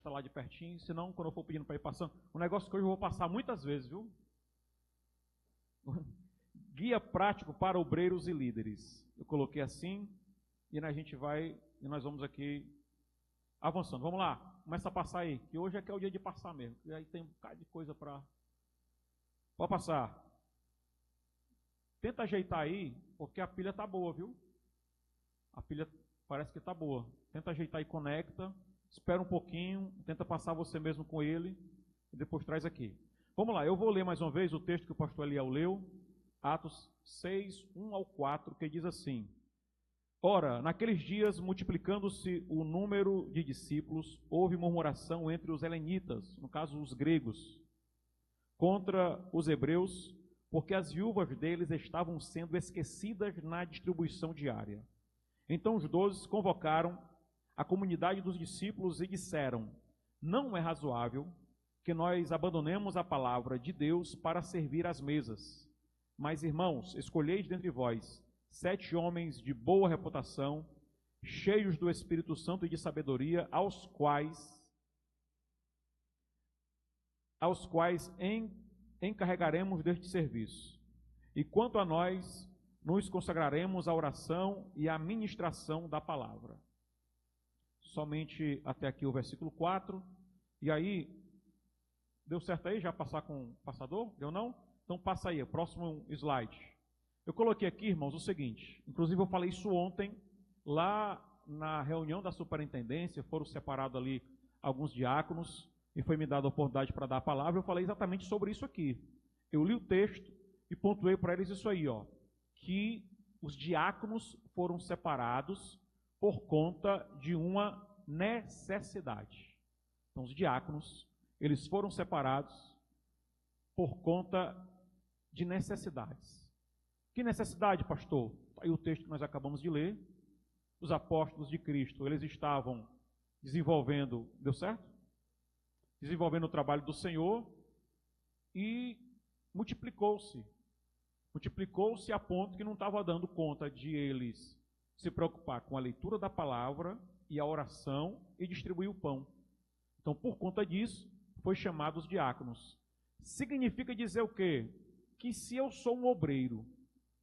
Está lá de pertinho, senão quando eu for pedindo para ir passando, um negócio que hoje eu vou passar muitas vezes, viu? Guia prático para obreiros e líderes. Eu coloquei assim, e nós vamos aqui avançando. Vamos lá, começa a passar aí, que hoje é que é o dia de passar mesmo. E aí tem um bocado de coisa para... Pode passar. Tenta ajeitar aí, porque a pilha está boa, viu? A pilha parece que está boa. Tenta ajeitar e conecta. Espera um pouquinho, tenta passar você mesmo com ele e depois traz aqui. Vamos lá, eu vou ler mais uma vez o texto que o pastor Eliel leu, Atos 6, 1 ao 4, que diz assim: Ora, naqueles dias, multiplicando-se o número de discípulos, houve murmuração entre os helenitas, no caso os gregos, contra os hebreus, porque as viúvas deles estavam sendo esquecidas na distribuição diária. Então os 12 convocaram a comunidade dos discípulos e disseram: Não é razoável que nós abandonemos a palavra de Deus para servir às mesas. Mas, irmãos, escolheis dentre vós 7 homens de boa reputação, cheios do Espírito Santo e de sabedoria, aos quais encarregaremos deste serviço. E quanto a nós, nos consagraremos à oração e à ministração da palavra. Somente até aqui o versículo 4. E aí, deu certo aí? Já passar com o passador? Deu não? Então passa aí, o próximo slide. Eu coloquei aqui, irmãos, o seguinte. Inclusive eu falei isso ontem, lá na reunião da superintendência, foram separados ali alguns diáconos, e foi me dada a oportunidade para dar a palavra. Eu falei exatamente sobre isso aqui. Eu li o texto e pontuei para eles isso aí, ó, que os diáconos foram separados por conta de uma necessidade. Então, os diáconos, eles foram separados por conta de necessidades. Que necessidade, pastor? Aí o texto que nós acabamos de ler. Os apóstolos de Cristo, eles estavam desenvolvendo, deu certo? Desenvolvendo o trabalho do Senhor e multiplicou-se. Multiplicou-se a ponto que não estava dando conta de eles se preocupar com a leitura da palavra e a oração e distribuir o pão. Então, por conta disso, foi chamado os diáconos. Significa dizer o quê? Que se eu sou um obreiro,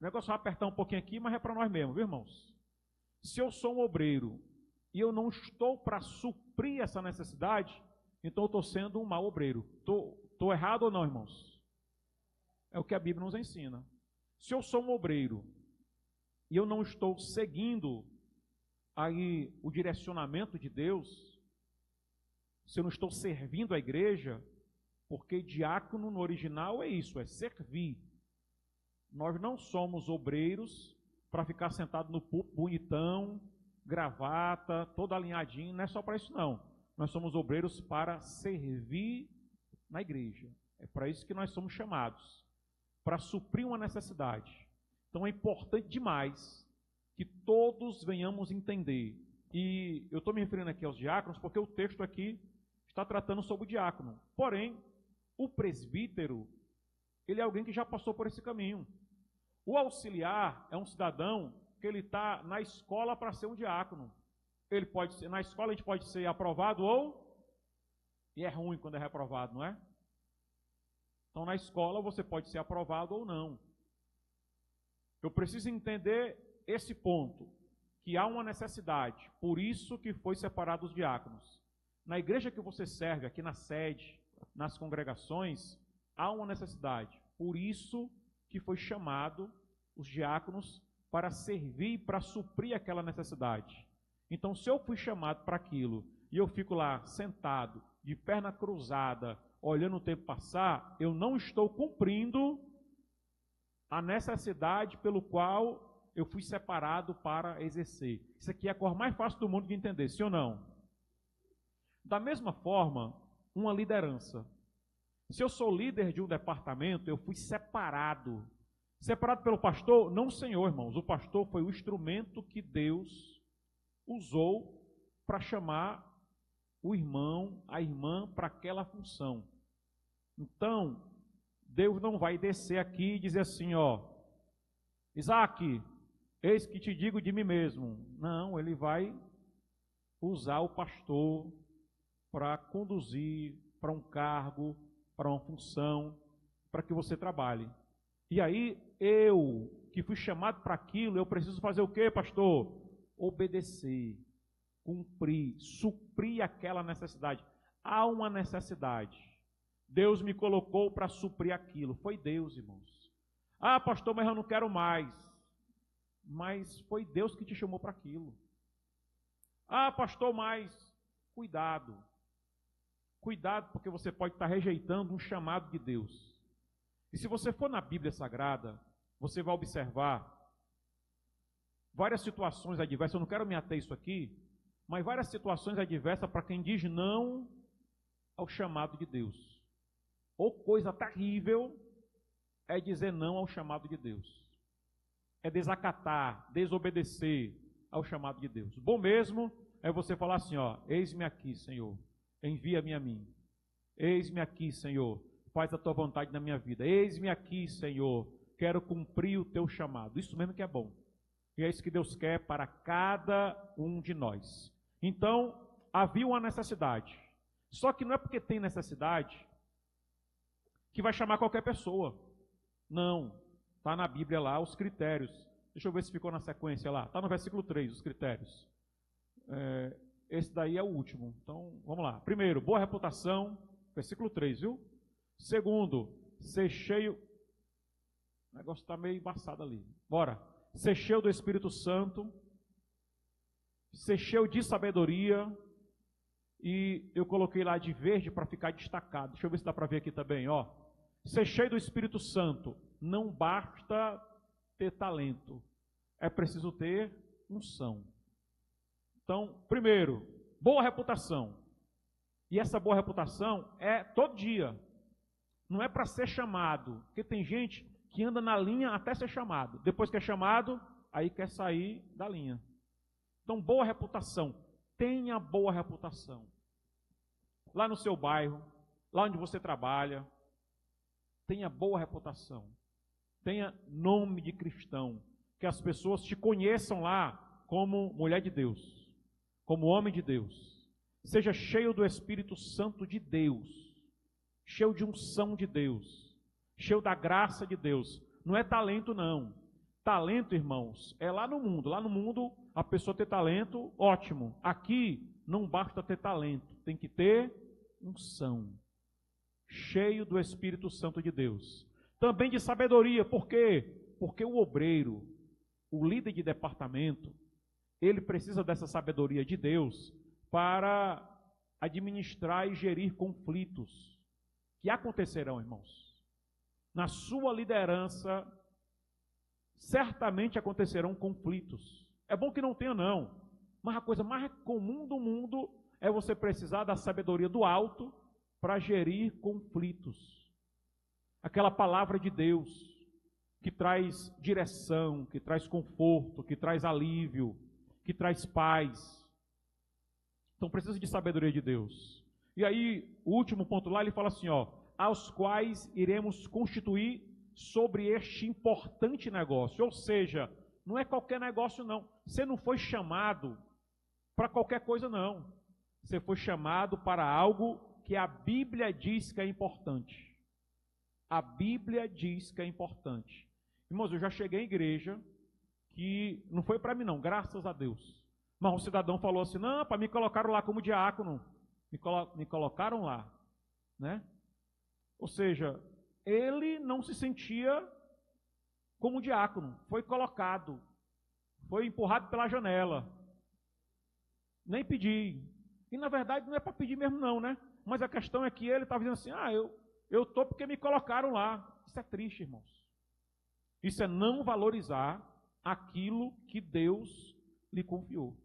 o negócio vai apertar um pouquinho aqui, mas é para nós mesmos, viu, irmãos? Se eu sou um obreiro e eu não estou para suprir essa necessidade, então eu estou sendo um mau obreiro. Estou errado ou não, irmãos? É o que a Bíblia nos ensina. Se eu sou um obreiro e eu não estou seguindo aí o direcionamento de Deus, se eu não estou servindo a igreja, porque diácono no original é isso, é servir. Nós não somos obreiros para ficar sentado no púlpito bonitão, gravata, todo alinhadinho, não é só para isso não. Nós somos obreiros para servir na igreja. É para isso que nós somos chamados, para suprir uma necessidade. Então é importante demais que todos venhamos entender. E eu estou me referindo aqui aos diáconos, porque o texto aqui está tratando sobre o diácono. Porém, o presbítero, ele é alguém que já passou por esse caminho. O auxiliar é um cidadão que ele está na escola para ser um diácono. Ele pode ser, na escola a gente pode ser aprovado ou... E é ruim quando é reprovado, não é? Então na escola você pode ser aprovado ou não. Eu preciso entender esse ponto, que há uma necessidade, por isso que foi separado os diáconos. Na igreja que você serve, aqui na sede, nas congregações, há uma necessidade, por isso que foi chamado os diáconos para servir, para suprir aquela necessidade. Então, se eu fui chamado para aquilo, e eu fico lá sentado, de perna cruzada, olhando o tempo passar, eu não estou cumprindo a necessidade pelo qual eu fui separado para exercer. Isso aqui é a cor mais fácil do mundo de entender, sim ou não? Da mesma forma, uma liderança. Se eu sou líder de um departamento, eu fui separado. Separado pelo pastor? Não, senhor, irmãos. O pastor foi o instrumento que Deus usou para chamar o irmão, a irmã, para aquela função. Então, Deus não vai descer aqui e dizer assim, ó, Isaac, eis que te digo de mim mesmo. Não, ele vai usar o pastor para conduzir para um cargo, para uma função, para que você trabalhe. E aí, eu, que fui chamado para aquilo, eu preciso fazer o quê, pastor? Obedecer, cumprir, suprir aquela necessidade. Há uma necessidade. Deus me colocou para suprir aquilo. Foi Deus, irmãos. Ah, pastor, mas eu não quero mais. Mas foi Deus que te chamou para aquilo. Ah, pastor, mas cuidado. Cuidado, porque você pode estar rejeitando um chamado de Deus. E se você for na Bíblia Sagrada, você vai observar várias situações adversas. Eu não quero me ater a isso aqui, mas várias situações adversas para quem diz não ao chamado de Deus. Ou coisa terrível é dizer não ao chamado de Deus. É desacatar, desobedecer ao chamado de Deus. Bom mesmo é você falar assim, ó, eis-me aqui, Senhor, envia-me a mim. Eis-me aqui, Senhor, faz a tua vontade na minha vida. Eis-me aqui, Senhor, quero cumprir o teu chamado. Isso mesmo que é bom. E é isso que Deus quer para cada um de nós. Então, havia uma necessidade. Só que não é porque tem necessidade que vai chamar qualquer pessoa. Não. Está na Bíblia lá os critérios. Deixa eu ver se ficou na sequência lá. Está no versículo 3, os critérios. Esse daí é o último. Então, vamos lá. Primeiro, boa reputação. Versículo 3, viu? Segundo, ser cheio... O negócio está meio embaçado ali. Bora. Ser cheio do Espírito Santo. Ser cheio de sabedoria. E eu coloquei lá de verde para ficar destacado. Deixa eu ver se dá para ver aqui também, ó. Ser cheio do Espírito Santo. Não basta ter talento. É preciso ter unção. Então, primeiro, boa reputação. E essa boa reputação é todo dia. Não é para ser chamado. Porque tem gente que anda na linha até ser chamado. Depois que é chamado, aí quer sair da linha. Então, boa reputação. Tenha boa reputação. Lá no seu bairro, lá onde você trabalha, tenha boa reputação. Tenha nome de cristão. Que as pessoas te conheçam lá como mulher de Deus, como homem de Deus. Seja cheio do Espírito Santo de Deus, cheio de unção de Deus, cheio da graça de Deus. Não é talento, não. Talento, irmãos, é lá no mundo. Lá no mundo, a pessoa ter talento, ótimo. Aqui, não basta ter talento, tem que ter unção. Cheio do Espírito Santo de Deus. Também de sabedoria, por quê? Porque o obreiro, o líder de departamento, ele precisa dessa sabedoria de Deus para administrar e gerir conflitos que acontecerão, irmãos. Na sua liderança, certamente acontecerão conflitos. É bom que não tenha, não. Mas a coisa mais comum do mundo é você precisar da sabedoria do alto para gerir conflitos. Aquela palavra de Deus que traz direção, que traz conforto, que traz alívio, que traz paz. Então precisa de sabedoria de Deus. E aí, o último ponto lá, ele fala assim, ó, aos quais iremos constituir sobre este importante negócio. Ou seja, não é qualquer negócio, não. Você não foi chamado para qualquer coisa, não. Você foi chamado para algo que a Bíblia diz que é importante. A Bíblia diz que é importante. Irmãos, eu já cheguei em igreja que não foi para mim, não, graças a Deus. Mas um cidadão falou assim, não, para me colocaram lá como diácono. Me colocaram lá, né? Ou seja, ele não se sentia como diácono, foi colocado, foi empurrado pela janela, nem pedi. E na verdade não é para pedir mesmo não, né? Mas a questão é que ele estava dizendo assim, eu estou porque me colocaram lá. Isso é triste, irmãos. Isso é não valorizar aquilo que Deus lhe confiou.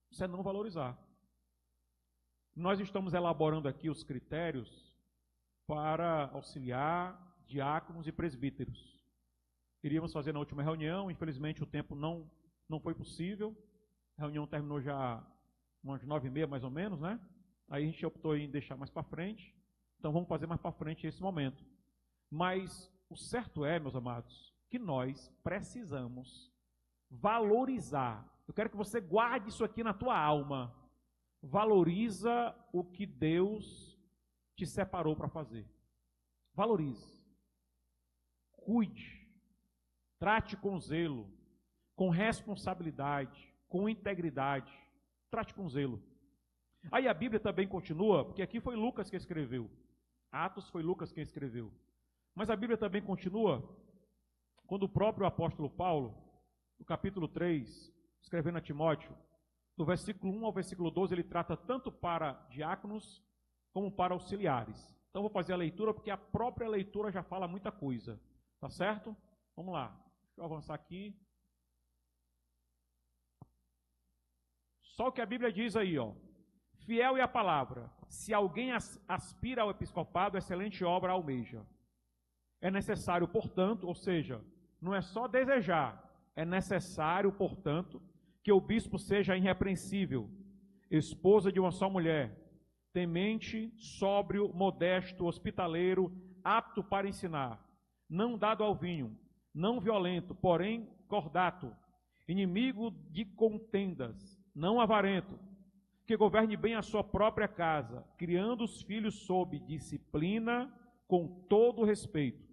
Isso é não valorizar. Nós estamos elaborando aqui os critérios para auxiliar diáconos e presbíteros. Iríamos fazer na última reunião, infelizmente o tempo não foi possível. A reunião terminou já umas 9h30 mais ou menos, né? Aí a gente optou em deixar mais para frente. Então vamos fazer mais para frente esse momento. Mas o certo é, meus amados, que nós precisamos valorizar. Eu quero que você guarde isso aqui na tua alma. valoriza o que Deus te separou para fazer. Valorize. Cuide. Trate com zelo, com responsabilidade, com integridade. Trate com zelo. Aí a Bíblia também continua, porque aqui foi Lucas que escreveu. Atos foi Lucas quem escreveu. Mas a Bíblia também continua, quando o próprio apóstolo Paulo, no capítulo 3, escrevendo a Timóteo, do versículo 1 ao versículo 12, ele trata tanto para diáconos como para auxiliares. Então vou fazer a leitura, porque a própria leitura já fala muita coisa. Tá certo? Vamos lá. Deixa eu avançar aqui. Só o que a Bíblia diz aí, ó. Fiel é a palavra. Se alguém aspira ao episcopado, excelente obra almeja. É necessário, portanto, ou seja, não é só desejar, é necessário, portanto, que o bispo seja irrepreensível, esposa de uma só mulher, temente, sóbrio, modesto, hospitaleiro, apto para ensinar, não dado ao vinho, não violento, porém cordato, inimigo de contendas, não avarento, que governe bem a sua própria casa, criando os filhos sob disciplina, com todo respeito.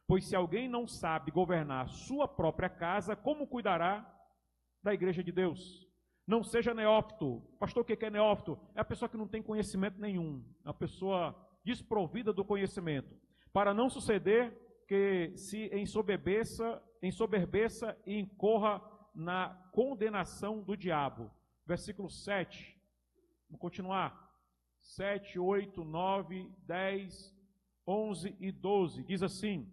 Pois se alguém não sabe governar a sua própria casa, como cuidará da igreja de Deus? Não seja neófito. Pastor, o que é neófito? É a pessoa que não tem conhecimento nenhum, a pessoa desprovida do conhecimento, para não suceder que se ensoberbeça e incorra na condenação do diabo. Versículo 7, vamos continuar. 7, 8, 9, 10, 11 e 12, diz assim: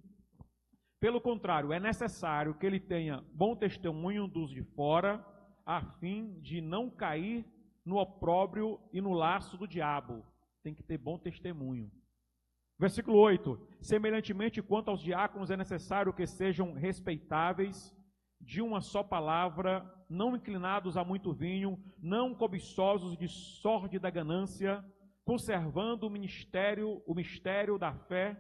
pelo contrário, é necessário que ele tenha bom testemunho dos de fora, a fim de não cair no opróbrio e no laço do diabo. Tem que ter bom testemunho. Versículo 8. Semelhantemente, quanto aos diáconos, é necessário que sejam respeitáveis, de uma só palavra, não inclinados a muito vinho, não cobiçosos de sórdida ganância, conservando o mistério da fé,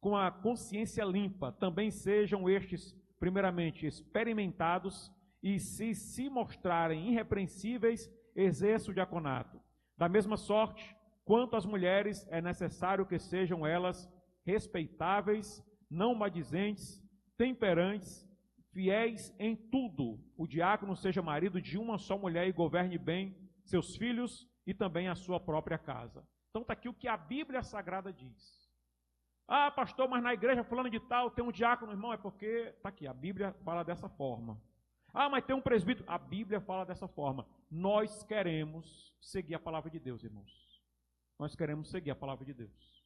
com a consciência limpa. Também sejam estes, primeiramente, experimentados, e se mostrarem irrepreensíveis, exerça o diaconato. Da mesma sorte, quanto às mulheres, é necessário que sejam elas respeitáveis, não maldizentes, temperantes, fiéis em tudo. O diácono seja marido de uma só mulher e governe bem seus filhos e também a sua própria casa. Então está aqui o que a Bíblia Sagrada diz. Ah, pastor, mas na igreja fulano de tal tem um diácono, irmão, é porque está aqui, a Bíblia fala dessa forma. Ah, mas tem um presbítero, a Bíblia fala dessa forma. Nós queremos seguir a palavra de Deus, irmãos. Nós queremos seguir a palavra de Deus.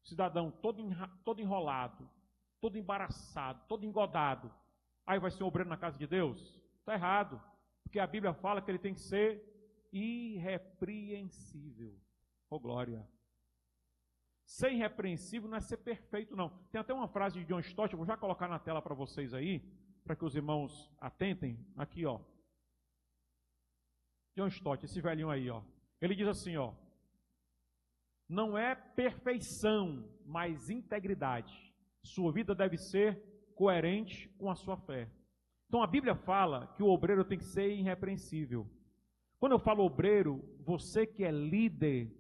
Cidadão todo enrolado, todo embaraçado, todo engodado, aí vai ser um obreiro na casa de Deus? Está errado, porque a Bíblia fala que ele tem que ser irrepreensível. Oh, glória! Ser irrepreensível não é ser perfeito, não. Tem até uma frase de John Stott, eu vou já colocar na tela para vocês aí, para que os irmãos atentem. Aqui, ó. John Stott, esse velhinho aí, ó. Ele diz assim, ó: não é perfeição, mas integridade. Sua vida deve ser coerente com a sua fé. Então a Bíblia fala que o obreiro tem que ser irrepreensível. Quando eu falo obreiro, você que é líder,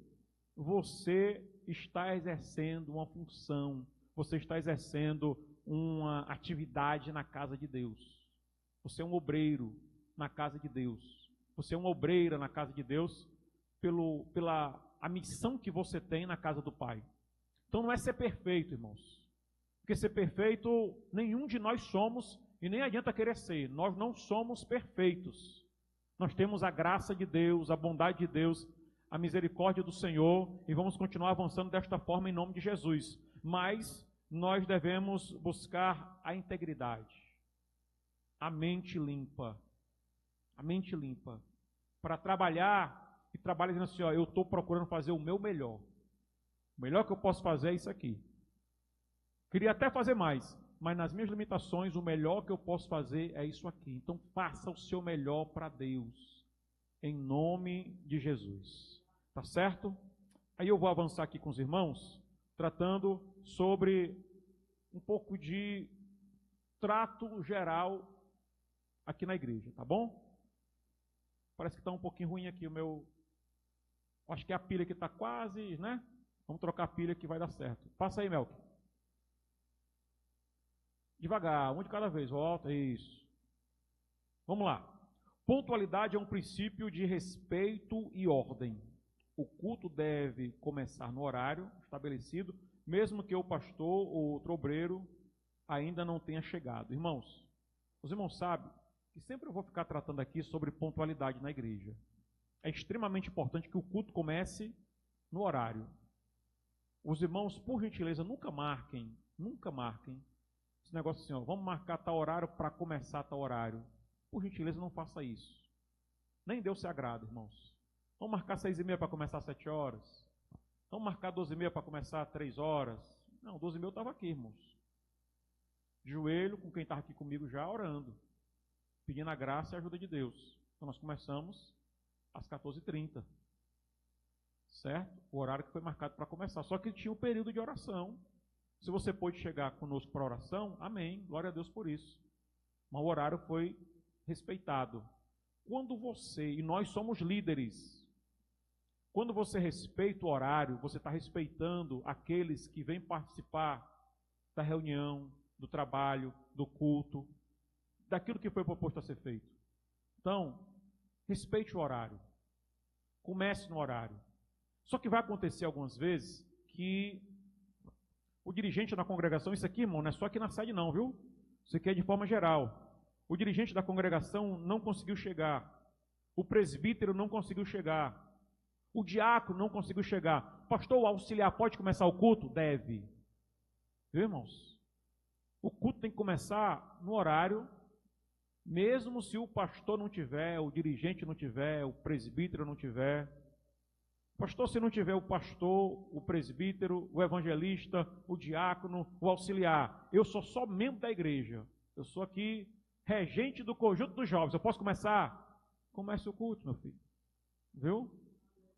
você está exercendo uma função, você está exercendo uma atividade na casa de Deus. Você é um obreiro na casa de Deus. Você é uma obreira na casa de Deus pela a missão que você tem na casa do Pai. Então não é ser perfeito, irmãos. Porque ser perfeito, nenhum de nós somos e nem adianta querer ser. Nós não somos perfeitos. Nós temos a graça de Deus, a bondade de Deus, a misericórdia do Senhor e vamos continuar avançando desta forma em nome de Jesus. Mas nós devemos buscar a integridade, a mente limpa, para trabalhar e trabalhar dizendo assim, ó, eu estou procurando fazer o meu melhor. O melhor que eu posso fazer é isso aqui. Queria até fazer mais, mas nas minhas limitações, o melhor que eu posso fazer é isso aqui. Então faça o seu melhor para Deus, em nome de Jesus. Tá certo? Aí eu vou avançar aqui com os irmãos, tratando sobre um pouco de trato geral aqui na igreja, tá bom? Parece que está um pouquinho ruim aqui o meu... Acho que é a pilha que está quase, né? Vamos trocar a pilha que vai dar certo. Passa aí, Melk. Devagar, um de cada vez. Volta, isso. Vamos lá. Pontualidade é um princípio de respeito e ordem. O culto deve começar no horário estabelecido, mesmo que o pastor ou outro obreiro ainda não tenha chegado. Irmãos, os irmãos sabem que sempre eu vou ficar tratando aqui sobre pontualidade na igreja. É extremamente importante que o culto comece no horário. Os irmãos, por gentileza, nunca marquem esse negócio assim, ó, vamos marcar tal horário para começar tal horário. Por gentileza, não faça isso. Nem Deus se agrada, irmãos. Vamos marcar 6h30 para começar às 7 horas. Vamos marcar 12h30 para começar às 3 horas. Não, 12h30 eu estava aqui, irmãos. De joelho, com quem estava aqui comigo já, orando. Pedindo a graça e a ajuda de Deus. Então nós começamos às 14h30. Certo? O horário que foi marcado para começar. Só que tinha um período de oração. Se você pôde chegar conosco para oração, amém. Glória a Deus por isso. Mas o horário foi respeitado. Quando você, e nós somos líderes, quando você respeita o horário, você está respeitando aqueles que vêm participar da reunião, do trabalho, do culto, daquilo que foi proposto a ser feito. Então, respeite o horário. Comece no horário. Só que vai acontecer algumas vezes que o dirigente da congregação, isso aqui, irmão, não é só aqui na sede não, viu? Isso aqui é de forma geral. O dirigente da congregação não conseguiu chegar. O presbítero não conseguiu chegar. O diácono não conseguiu chegar. Pastor, o auxiliar pode começar o culto? Deve. Viu, irmãos? O culto tem que começar no horário, mesmo se o pastor não tiver, o dirigente não tiver, o presbítero não tiver. Pastor, se não tiver o pastor, o presbítero, o evangelista, o diácono, o auxiliar, eu sou só membro da igreja. Eu sou aqui regente do conjunto dos jovens. Eu posso começar? Comece o culto, meu filho. Viu?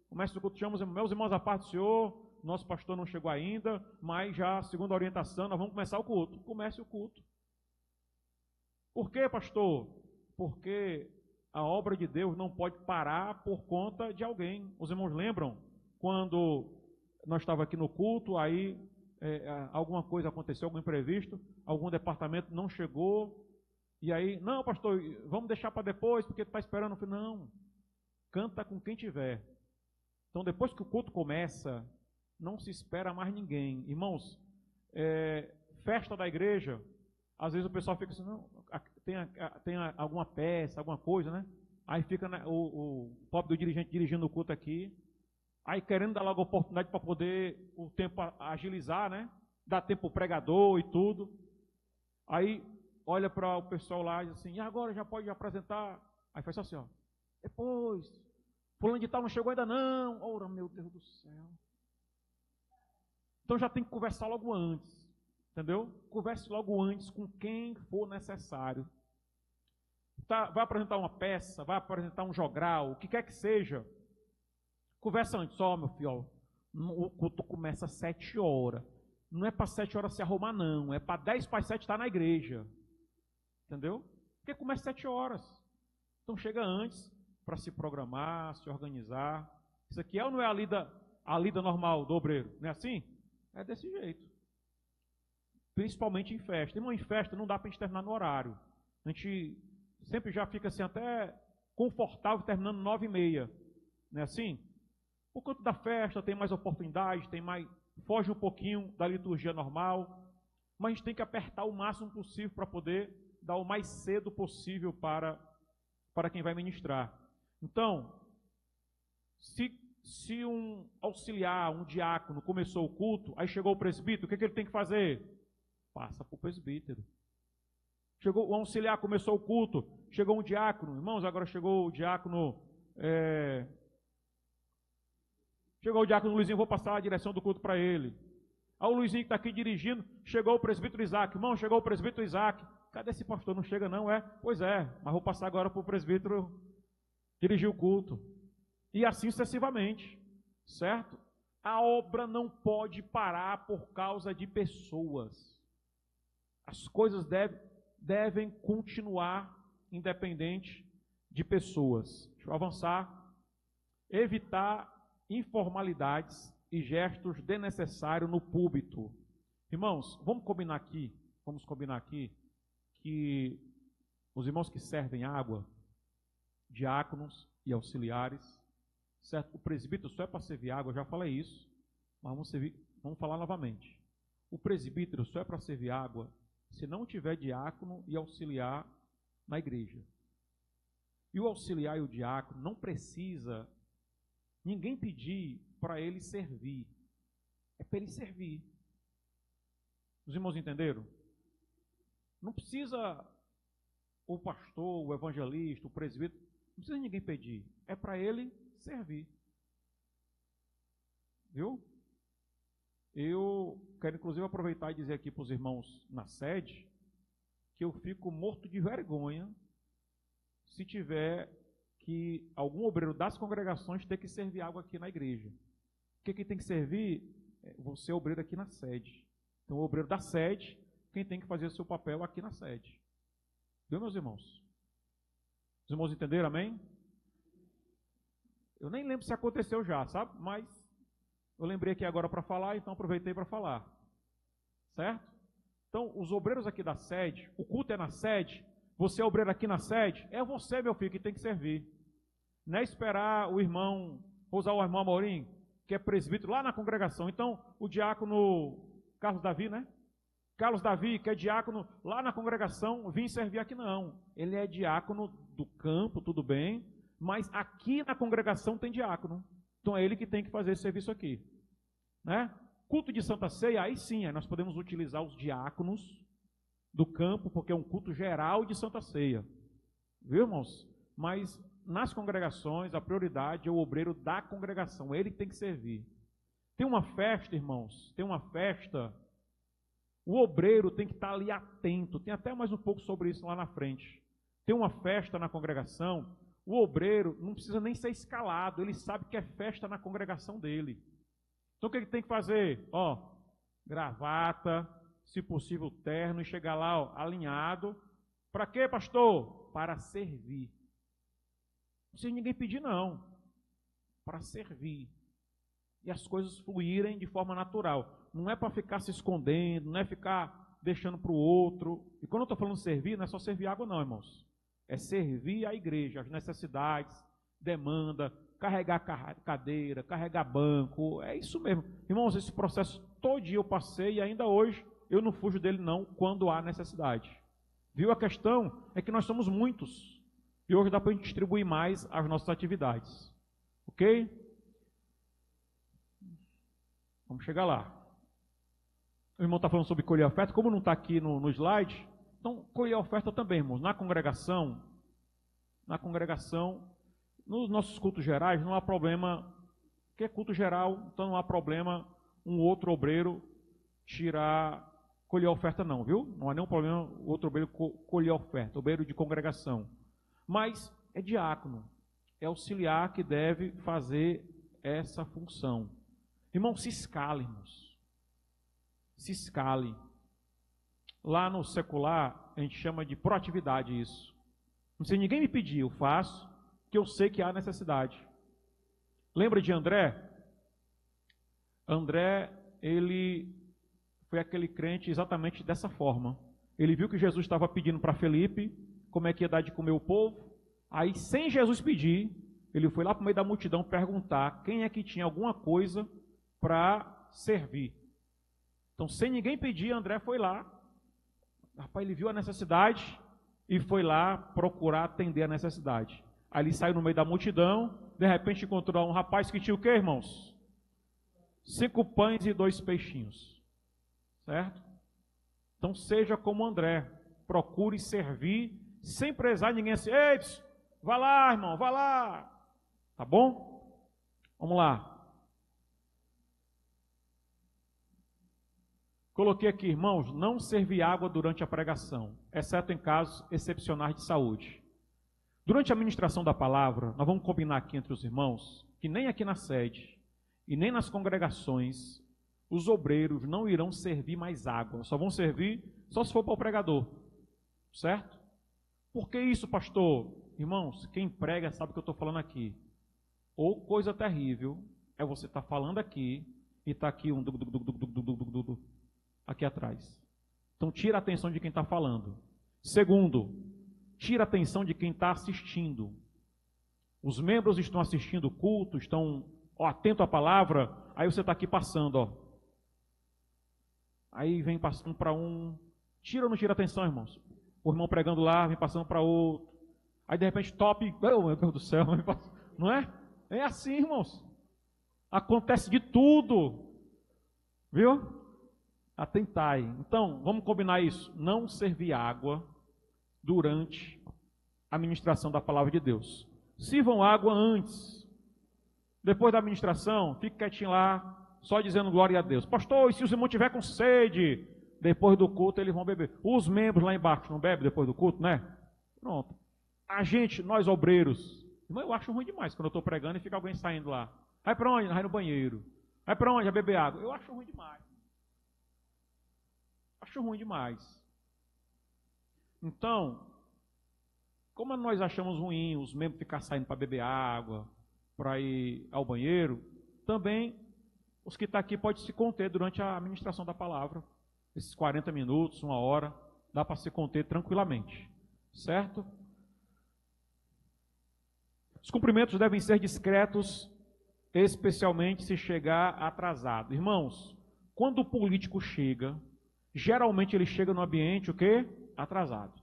Comece o culto. Chamo os meus irmãos à parte do Senhor. Nosso pastor não chegou ainda, mas já, segundo a orientação, nós vamos começar o culto. Comece o culto. Por quê, pastor? Porque a obra de Deus não pode parar por conta de alguém. Os irmãos lembram quando nós estávamos aqui no culto, aí alguma coisa aconteceu, algum imprevisto, algum departamento não chegou, e aí, não, pastor, vamos deixar para depois, porque está esperando. Não, canta com quem tiver. Então, depois que o culto começa, não se espera mais ninguém. Irmãos, festa da igreja, às vezes o pessoal fica assim, não, tem alguma peça, alguma coisa, né? Aí fica o pobre do dirigente dirigindo o culto aqui, aí querendo dar logo a oportunidade para poder o tempo agilizar, né? Dar tempo para o pregador e tudo. Aí olha para o pessoal lá e diz assim, e agora já pode apresentar? Aí faz assim, ó, depois, fulano de tal não chegou ainda não. Ora, meu Deus do céu. Então já tem que conversar logo antes, entendeu? Converse logo antes com quem for necessário. Vai apresentar uma peça, vai apresentar um jogral, o que quer que seja. Conversa antes, ó, meu filho, ó, o culto começa às 7 horas. Não é para 7 horas se arrumar, não. É para 10 para 7 estar na igreja. Entendeu? Porque começa às 7 horas. Então chega antes para se programar, se organizar. Isso aqui é ou não é a lida normal do obreiro? Não é assim? É desse jeito. Principalmente em festa. Irmão, em festa não dá para a gente terminar no horário. A gente sempre já fica assim até confortável terminando 9h30. Não é assim? Por conta da festa, tem mais oportunidade, foge um pouquinho da liturgia normal, mas a gente tem que apertar o máximo possível para poder dar o mais cedo possível para quem vai ministrar. Então, se um auxiliar, um diácono começou o culto, aí chegou o presbítero, o que ele tem que fazer? Passa para o presbítero. Chegou o auxiliar, começou o culto, chegou um diácono, irmãos, agora chegou o diácono, chegou o diácono Luizinho, vou passar a direção do culto para ele. Aí o Luizinho que está aqui dirigindo, chegou o presbítero Isaac, irmão, chegou o presbítero Isaac, cadê esse pastor? Não chega não, é? Pois é, mas vou passar agora para o presbítero dirigir o culto. E assim sucessivamente, certo? A obra não pode parar por causa de pessoas. As coisas devem continuar independente de pessoas. Deixa Deixa eu avançar. Evitar informalidades e gestos desnecessários no púlpito. Irmãos, vamos combinar aqui que os irmãos que servem água, diáconos e auxiliares, certo? O presbítero só é para servir água, eu já falei isso, mas vamos falar novamente. O presbítero só é para servir água se não tiver diácono e auxiliar na igreja. E o auxiliar e o diácono não precisa ninguém pedir para ele servir. É para ele servir. Os irmãos entenderam? Não precisa o pastor, o evangelista, o presbítero, não precisa ninguém pedir. É para ele servir. Viu? Eu quero inclusive aproveitar e dizer aqui para os irmãos na sede que eu fico morto de vergonha se tiver que algum obreiro das congregações ter que servir água aqui na igreja. Porque quem tem que servir é você, obreiro aqui na sede. Então, o obreiro da sede, quem tem que fazer o seu papel aqui na sede. Viu, meus irmãos? Os irmãos entenderam, amém? Eu nem lembro se aconteceu já, sabe? Mas eu lembrei aqui agora para falar, então aproveitei para falar. Certo? Então, os obreiros aqui da sede, o culto é na sede, você é obreiro aqui na sede, é você, meu filho, que tem que servir. Não é esperar o irmão, vou usar o irmão Amorim, que é presbítero lá na congregação. Então, o diácono Carlos Davi, né? Carlos Davi, que é diácono lá na congregação, vim servir aqui não. Ele é diácono do campo, tudo bem, mas aqui na congregação tem diácono. Então é ele que tem que fazer esse serviço aqui. Né? Culto de Santa Ceia, aí sim, aí nós podemos utilizar os diáconos do campo, porque é um culto geral de Santa Ceia. Viu, irmãos? Mas nas congregações, a prioridade é o obreiro da congregação, ele que tem que servir. Tem uma festa, irmãos, tem uma festa, o obreiro tem que estar ali atento, tem até mais um pouco sobre isso lá na frente. Tem uma festa na congregação, o obreiro não precisa nem ser escalado, ele sabe que é festa na congregação dele. Então o que ele tem que fazer? Ó, gravata, se possível terno, e chegar lá, ó, alinhado. Para quê, pastor? Para servir. Não precisa ninguém pedir, não. Para servir. E as coisas fluírem de forma natural. Não é para ficar se escondendo, não é ficar deixando para o outro. E quando eu estou falando servir, não é só servir água não, irmãos. É servir a igreja, as necessidades, demanda, carregar cadeira, carregar banco. É isso mesmo. Irmãos, esse processo todo dia eu passei e ainda hoje eu não fujo dele não, quando há necessidade. Viu? A questão é que nós somos muitos. E hoje dá para a gente distribuir mais as nossas atividades. Ok? Vamos chegar lá. O irmão está falando sobre colher a oferta. Como não está aqui no slide, então colher a oferta também, irmãos. Na congregação, nos nossos cultos gerais, não há problema, porque é culto geral, então não há problema um outro obreiro colher a oferta não, viu? Não há nenhum problema o outro obreiro colher a oferta, obreiro de congregação. Mas é diácono, é auxiliar que deve fazer essa função. Irmão, se escale, irmãos. Se escale. Lá no secular, a gente chama de proatividade isso. Não sei, ninguém me pedir, eu faço, que eu sei que há necessidade. Lembra de André? André, ele foi aquele crente exatamente dessa forma. Ele viu que Jesus estava pedindo para Felipe como é que ia dar de comer o povo. Aí, sem Jesus pedir, ele foi lá para o meio da multidão perguntar quem é que tinha alguma coisa para servir. Então, sem ninguém pedir, André foi lá. Rapaz, ele viu a necessidade e foi lá procurar atender a necessidade. Aí ele saiu no meio da multidão, de repente encontrou um rapaz que tinha o quê, irmãos? 5 pães e 2 peixinhos. Certo? Então, seja como André. Procure servir, sem prezar ninguém assim. Ei, vá lá, irmão, vá lá. Tá bom? Vamos lá. Coloquei aqui, irmãos, não servir água durante a pregação, exceto em casos excepcionais de saúde. Durante a ministração da palavra, nós vamos combinar aqui entre os irmãos, que nem aqui na sede e nem nas congregações, os obreiros não irão servir mais água, só vão servir só se for para o pregador, certo? Por que isso, pastor? Irmãos, quem prega sabe o que eu estou falando aqui. Ou coisa terrível é você estar falando aqui e está aqui um aqui atrás. Então tira a atenção de quem está falando. Segundo, tira a atenção de quem está assistindo. Os membros estão assistindo o culto, estão atentos à palavra, aí você está aqui passando, ó. Aí vem passando para um. Tira ou não tira a atenção, irmãos? O irmão pregando lá, vem passando para outro. Aí de repente top, oh, meu Deus do céu, não é? É assim, irmãos. Acontece de tudo. Viu? Atentai. Então, vamos combinar isso. Não servir água durante a ministração da palavra de Deus. Sirvam água antes. Depois da ministração, fique quietinho lá, só dizendo glória a Deus. Pastor, e se os irmãos tiver com sede, depois do culto eles vão beber. Os membros lá embaixo não bebem depois do culto, né? Pronto. A gente, nós obreiros, irmão, eu acho ruim demais quando eu estou pregando e fica alguém saindo lá. Vai para onde? Vai no banheiro. Vai para onde? Vai beber água. Eu acho ruim demais. Acho ruim demais. Então, como nós achamos ruim os membros ficar saindo para beber água, para ir ao banheiro, também os que estão aqui podem se conter durante a ministração da palavra. Esses 40 minutos, 1 hora, dá para se conter tranquilamente. Certo? Os cumprimentos devem ser discretos, especialmente se chegar atrasado. Irmãos, quando o político chega, geralmente ele chega no ambiente, o quê? Atrasado.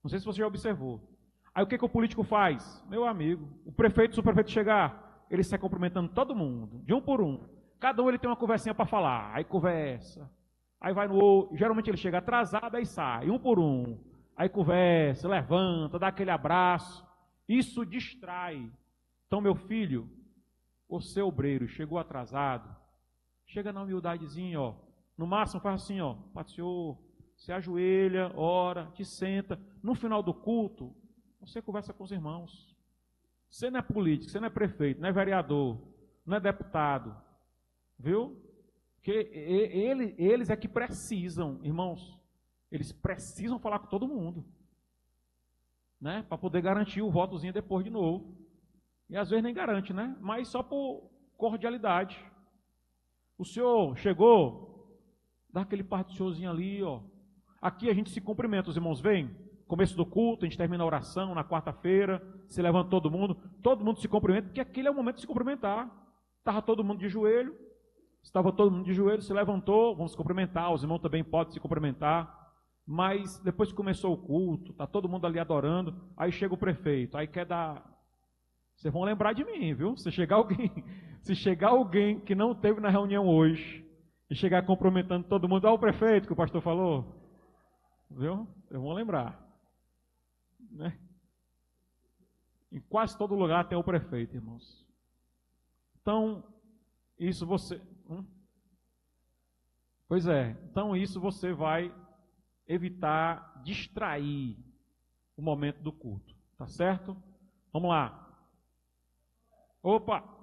Não sei se você já observou. Aí o que o político faz? Meu amigo, o prefeito, se o prefeito chegar, ele sai cumprimentando todo mundo, de um por um. Cada um ele tem uma conversinha para falar, aí conversa. Aí vai no outro, geralmente ele chega atrasado, aí sai, um por um. Aí conversa, levanta, dá aquele abraço. Isso distrai. Então, meu filho, você obreiro, chegou atrasado, chega na humildadezinha, ó. No máximo faz assim, ó, Pai do Senhor, se ajoelha, ora, te senta. No final do culto, você conversa com os irmãos. Você não é político, você não é prefeito, não é vereador, não é deputado. Viu? Porque eles é que precisam, irmãos, eles precisam falar com todo mundo. Né? Para poder garantir o votozinho depois de novo. E às vezes nem garante, né? Mas só por cordialidade. O senhor chegou, dá aquele par do senhorzinho ali, ó. Aqui a gente se cumprimenta, os irmãos vêm. Começo do culto, a gente termina a oração na quarta-feira, se levanta todo mundo se cumprimenta, porque aquele é o momento de se cumprimentar. Estava todo mundo de joelho, se levantou, vamos se cumprimentar, os irmãos também podem se cumprimentar. Mas depois que começou o culto, está todo mundo ali adorando, aí chega o prefeito, aí quer dar... Vocês vão lembrar de mim, viu? Se chegar alguém que não esteve na reunião hoje e chegar cumprimentando todo mundo, o prefeito que o pastor falou, viu? Vocês vão lembrar. Né? Em quase todo lugar tem o prefeito, irmãos. Então, isso você... Pois é, então isso você vai evitar distrair o momento do culto, tá certo? Vamos lá. Opa!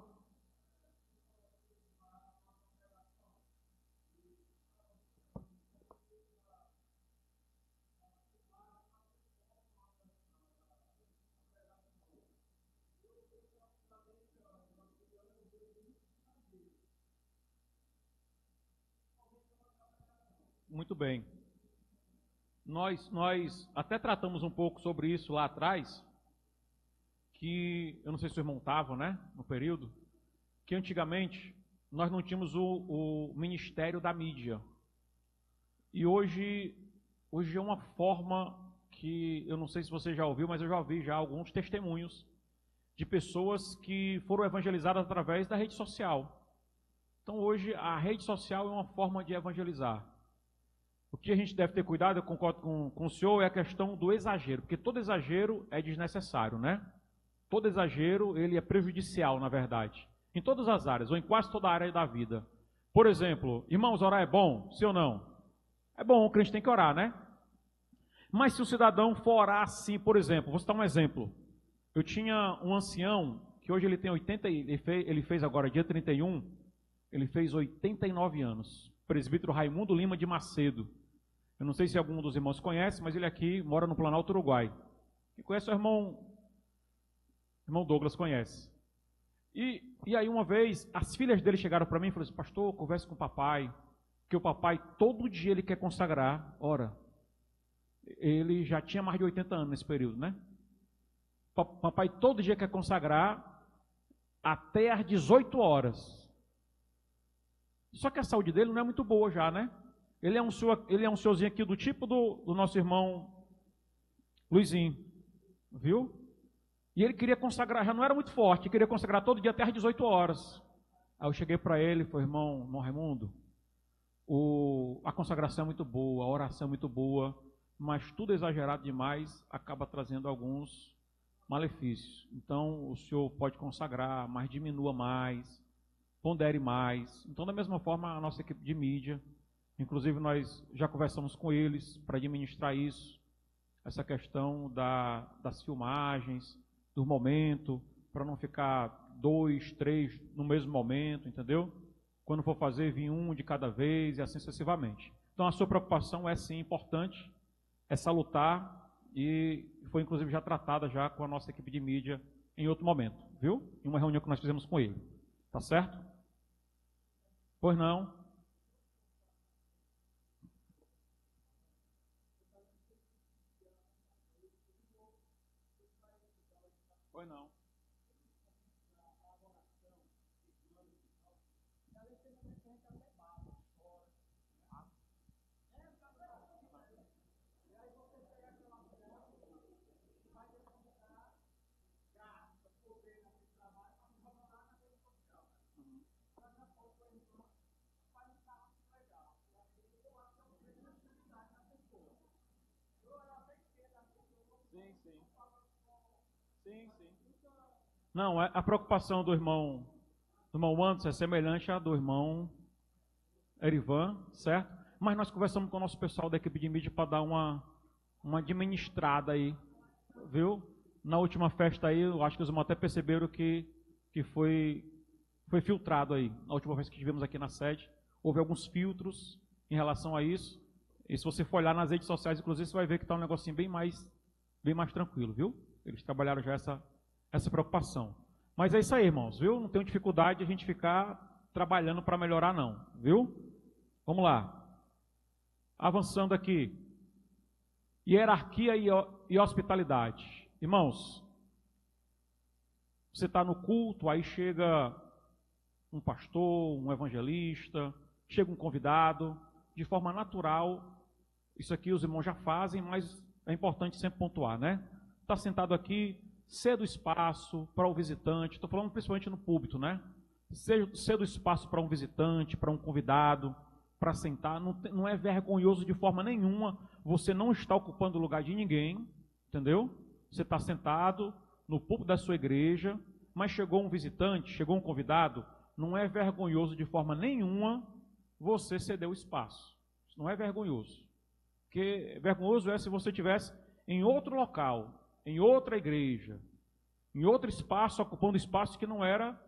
Muito bem. Nós até tratamos um pouco sobre isso lá atrás, que eu não sei se vocês montavam, né, no período, que antigamente nós não tínhamos o Ministério da Mídia. E hoje é uma forma que, eu não sei se você já ouviu, mas eu já ouvi já alguns testemunhos de pessoas que foram evangelizadas através da rede social. Então hoje a rede social é uma forma de evangelizar. O que a gente deve ter cuidado, eu concordo com o senhor, é a questão do exagero, porque todo exagero é desnecessário, né? Todo exagero, ele é prejudicial, na verdade, em todas as áreas, ou em quase toda a área da vida. Por exemplo, irmãos, orar é bom? Sim ou não? É bom, o crente tem que orar, né? Mas se o cidadão for orar assim, por exemplo, vou citar um exemplo. Eu tinha um ancião, que hoje ele tem 80, ele fez agora dia 31, ele fez 89 anos, presbítero Raimundo Lima de Macedo. Eu não sei se algum dos irmãos conhece, mas ele aqui mora no Planalto Uruguai. Quem conhece o irmão Irmão Douglas conhece. E aí uma vez, as filhas dele chegaram para mim e falaram assim, pastor, converse com o papai, que o papai todo dia ele quer consagrar. Ora, ele já tinha mais de 80 anos nesse período, né? Papai todo dia quer consagrar até às 18 horas. Só que a saúde dele não é muito boa já, né? Ele é um senhorzinho aqui do tipo do nosso irmão Luizinho, viu? E ele queria consagrar, já não era muito forte, queria consagrar todo dia até às 18 horas. Aí eu cheguei para ele e falei, irmão Raimundo, a consagração é muito boa, a oração é muito boa, mas tudo exagerado demais acaba trazendo alguns malefícios. Então o senhor pode consagrar, mas diminua mais, pondere mais. Então da mesma forma a nossa equipe de mídia, inclusive nós já conversamos com eles para administrar isso, essa questão das filmagens, do momento, para não ficar 2, 3 no mesmo momento, entendeu? Quando for fazer, vir um de cada vez e assim sucessivamente. Então a sua preocupação é sim importante, é salutar e foi inclusive já tratada já com a nossa equipe de mídia em outro momento, viu? Em uma reunião que nós fizemos com ele. Tá certo? Pois não? Pois não. Sim. Não, a preocupação do irmão Anderson é semelhante à do irmão Erivan, certo? Mas nós conversamos com o nosso pessoal da equipe de mídia para dar uma administrada aí, viu? Na última festa aí, eu acho que os irmãos até perceberam que foi filtrado aí. Na última vez que estivemos aqui na sede, houve alguns filtros em relação a isso. E se você for olhar nas redes sociais, inclusive, você vai ver que está um negocinho bem mais tranquilo, viu? Eles trabalharam já essa preocupação. Mas é isso aí, irmãos, viu? Não tenho dificuldade de a gente ficar trabalhando para melhorar, não, viu? Vamos lá. Avançando aqui. Hierarquia e hospitalidade. Irmãos, você está no culto, aí chega um pastor, um evangelista, chega um convidado, de forma natural, isso aqui os irmãos já fazem, mas é importante sempre pontuar, né? Está sentado aqui, ceda o espaço para o visitante, estou falando principalmente no púlpito, né? Ceda o espaço para um visitante, para um convidado, para sentar, não é vergonhoso de forma nenhuma, você não está ocupando o lugar de ninguém, entendeu? Você está sentado no púlpito da sua igreja, mas chegou um visitante, chegou um convidado, não é vergonhoso de forma nenhuma você ceder o espaço. Isso não é vergonhoso. Porque vergonhoso é se você estivesse em outro local, em outra igreja, em outro espaço, ocupando espaço que não era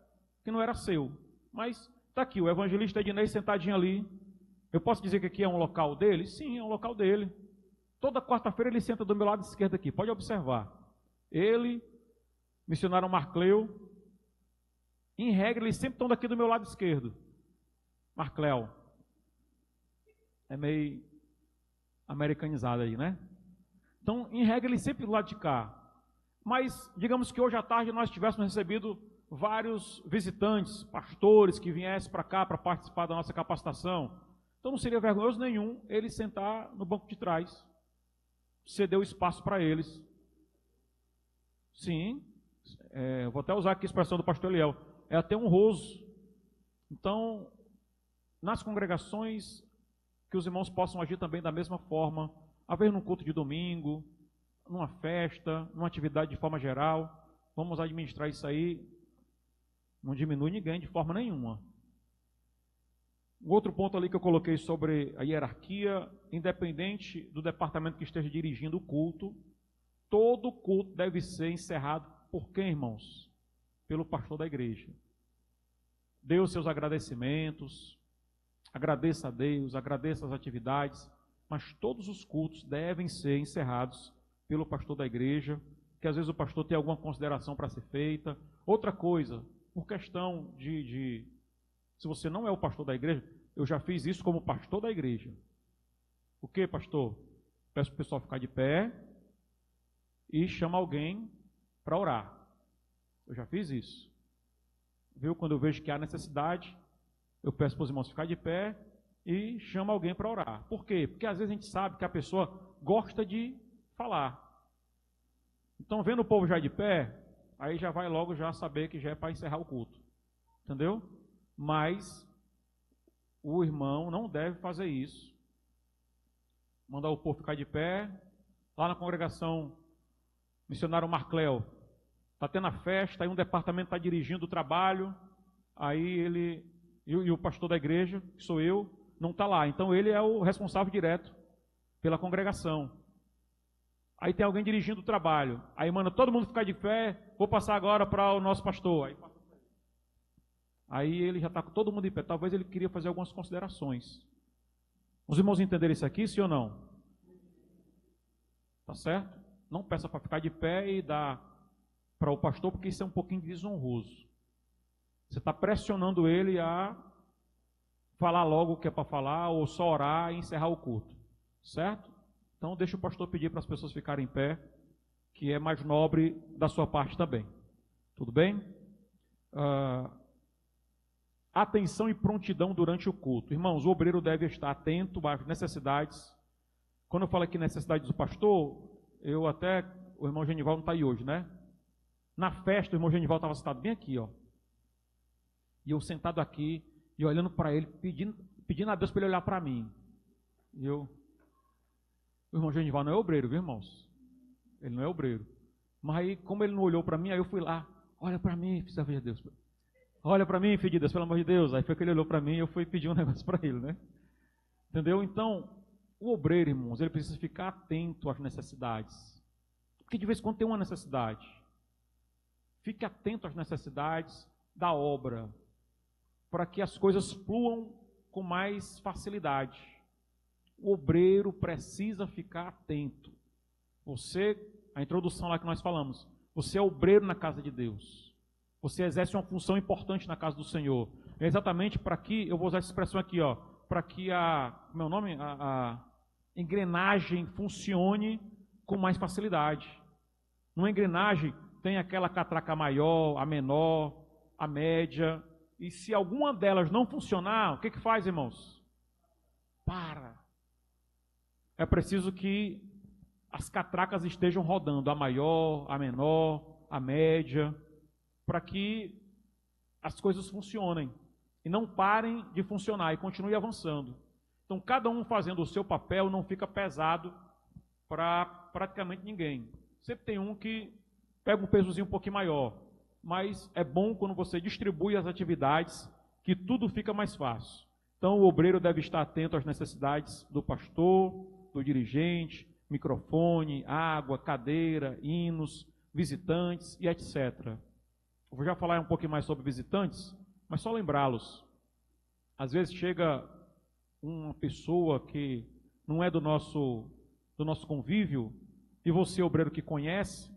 seu. Mas está aqui, o evangelista Ednei sentadinho ali. Eu posso dizer que aqui é um local dele? Sim, é um local dele. Toda quarta-feira ele senta do meu lado esquerdo aqui, pode observar. Ele, missionário Marcleu, em regra eles sempre estão daqui do meu lado esquerdo. Marcleo. É meio americanizado aí, né? Então, em regra, ele sempre do lado de cá. Mas, digamos que hoje à tarde nós tivéssemos recebido vários visitantes, pastores que viessem para cá para participar da nossa capacitação. Então, não seria vergonhoso nenhum ele sentar no banco de trás, ceder o espaço para eles. Sim, vou até usar aqui a expressão do pastor Eliel, é até honroso. Então, nas congregações, que os irmãos possam agir também da mesma forma, haver num culto de domingo, numa festa, numa atividade de forma geral, vamos administrar isso aí, não diminui ninguém de forma nenhuma. Um outro ponto ali que eu coloquei sobre a hierarquia, independente do departamento que esteja dirigindo o culto, todo culto deve ser encerrado por quem, irmãos? Pelo pastor da igreja. Dê os seus agradecimentos, agradeça a Deus, agradeça as atividades, mas todos os cultos devem ser encerrados pelo pastor da igreja, que às vezes o pastor tem alguma consideração para ser feita. Outra coisa, por questão se você não é o pastor da igreja, eu já fiz isso como pastor da igreja. O que, pastor? Peço para o pessoal ficar de pé e chama alguém para orar. Eu já fiz isso. Viu? Quando eu vejo que há necessidade, eu peço para os irmãos ficar de pé e chama alguém para orar. Por quê? Porque às vezes a gente sabe que a pessoa gosta de falar. Então, vendo o povo já de pé, aí já vai logo já saber que já é para encerrar o culto. Entendeu? Mas o irmão não deve fazer isso. Mandar o povo ficar de pé. Lá na congregação, missionário Marcléo, está tendo a festa, aí um departamento está dirigindo o trabalho, aí ele e o pastor da igreja, que sou eu, não está lá. Então ele é o responsável direto pela congregação. Aí tem alguém dirigindo o trabalho. Aí manda todo mundo ficar de pé, vou passar agora para o nosso pastor. Aí ele já está com todo mundo de pé. Talvez ele queria fazer algumas considerações. Os irmãos entenderam isso aqui, sim ou não? Tá certo? Não peça para ficar de pé e dar para o pastor, porque isso é um pouquinho desonroso. Você está pressionando ele a falar logo o que é para falar, ou só orar e encerrar o culto. Certo? Então deixa o pastor pedir para as pessoas ficarem em pé, que é mais nobre da sua parte também. Tudo bem? Atenção e prontidão durante o culto. Irmãos, o obreiro deve estar atento às necessidades. Quando eu falo aqui necessidades do pastor, o irmão Genival não está aí hoje, né? Na festa, o irmão Genival estava sentado bem aqui, ó. E eu sentado aqui, e olhando para ele, pedindo a Deus para ele olhar para mim. E o irmão Genival não é obreiro, viu, irmãos? Ele não é obreiro. Mas aí, como ele não olhou para mim, aí eu fui lá, olha para mim, filho de Deus. Olha para mim, filho de Deus, pelo amor de Deus. Aí foi que ele olhou para mim e eu fui pedir um negócio para ele, né? Entendeu? Então, o obreiro, irmãos, ele precisa ficar atento às necessidades. Porque de vez em quando tem uma necessidade. Fique atento às necessidades da obra, para que as coisas fluam com mais facilidade. O obreiro precisa ficar atento. A introdução lá que nós falamos, você é obreiro na casa de Deus. Você exerce uma função importante na casa do Senhor. É exatamente para que, eu vou usar essa expressão aqui, ó, para que a engrenagem funcione com mais facilidade. Numa engrenagem tem aquela catraca maior, a menor, a média, e se alguma delas não funcionar, o que faz, irmãos? Para. É preciso que as catracas estejam rodando, a maior, a menor, a média, para que as coisas funcionem e não parem de funcionar e continuem avançando. Então, cada um fazendo o seu papel não fica pesado para praticamente ninguém. Sempre tem um que pega um pesozinho um pouquinho maior, mas é bom quando você distribui as atividades que tudo fica mais fácil. Então, o obreiro deve estar atento às necessidades do pastor, do dirigente, microfone, água, cadeira, hinos, visitantes e etc. Eu vou já falar um pouquinho mais sobre visitantes, mas só lembrá-los. Às vezes chega uma pessoa que não é do nosso convívio, e você, obreiro que conhece,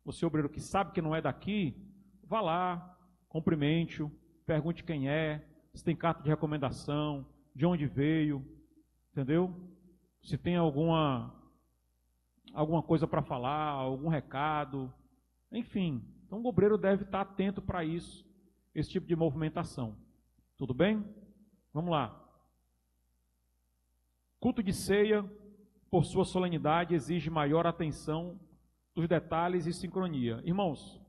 você, obreiro que sabe que não é daqui, vá lá, cumprimente-o, pergunte quem é, se tem carta de recomendação, de onde veio, entendeu? Se tem alguma coisa para falar, algum recado, enfim. Então o obreiro deve estar atento para isso, esse tipo de movimentação. Tudo bem? Vamos lá. Culto de ceia, por sua solenidade, exige maior atenção dos detalhes e sincronia. Irmãos,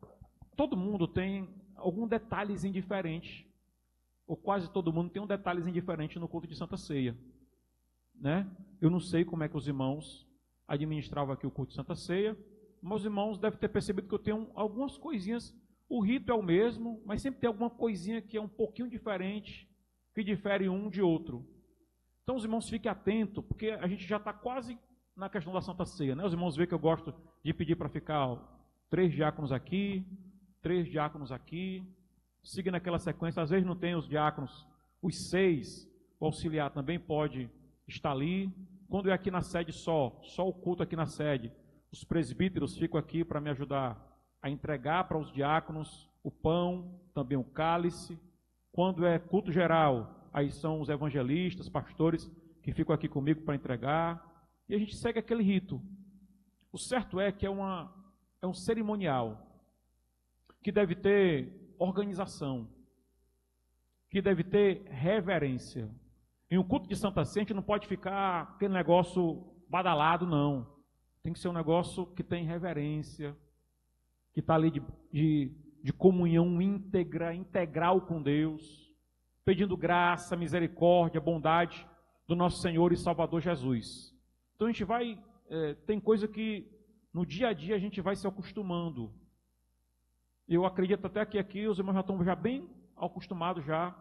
todo mundo tem algum detalhezinho diferente, ou quase todo mundo tem um detalhezinho diferente no culto de Santa Ceia, né? Eu não sei como é que os irmãos administravam aqui o culto de Santa Ceia, mas os irmãos devem ter percebido que eu tenho algumas coisinhas, o rito é o mesmo, mas sempre tem alguma coisinha que é um pouquinho diferente, que difere um de outro. Então os irmãos fiquem atentos, porque a gente já está quase na questão da Santa Ceia, né? Os irmãos veem que eu gosto de pedir para ficar 3 diáconos aqui, 3 diáconos aqui, siga naquela sequência. Às vezes não tem os diáconos, os 6, o auxiliar também pode estar ali. Quando é aqui na sede só o culto aqui na sede, Os presbíteros ficam aqui para me ajudar a entregar para os diáconos o pão, também o cálice. Quando é culto geral, aí são os evangelistas, pastores, que ficam aqui comigo para entregar. E a gente segue aquele rito. O certo é que é um cerimonial que deve ter organização, que deve ter reverência. Em um culto de Santa Ceia, a gente não pode ficar aquele negócio badalado, não. Tem que ser um negócio que tem reverência, que está ali de comunhão íntegra, integral com Deus, pedindo graça, misericórdia, bondade do nosso Senhor e Salvador Jesus. Então a gente vai, tem coisa que no dia a dia a gente vai se acostumando. Eu acredito até que aqui os irmãos já estão bem acostumados já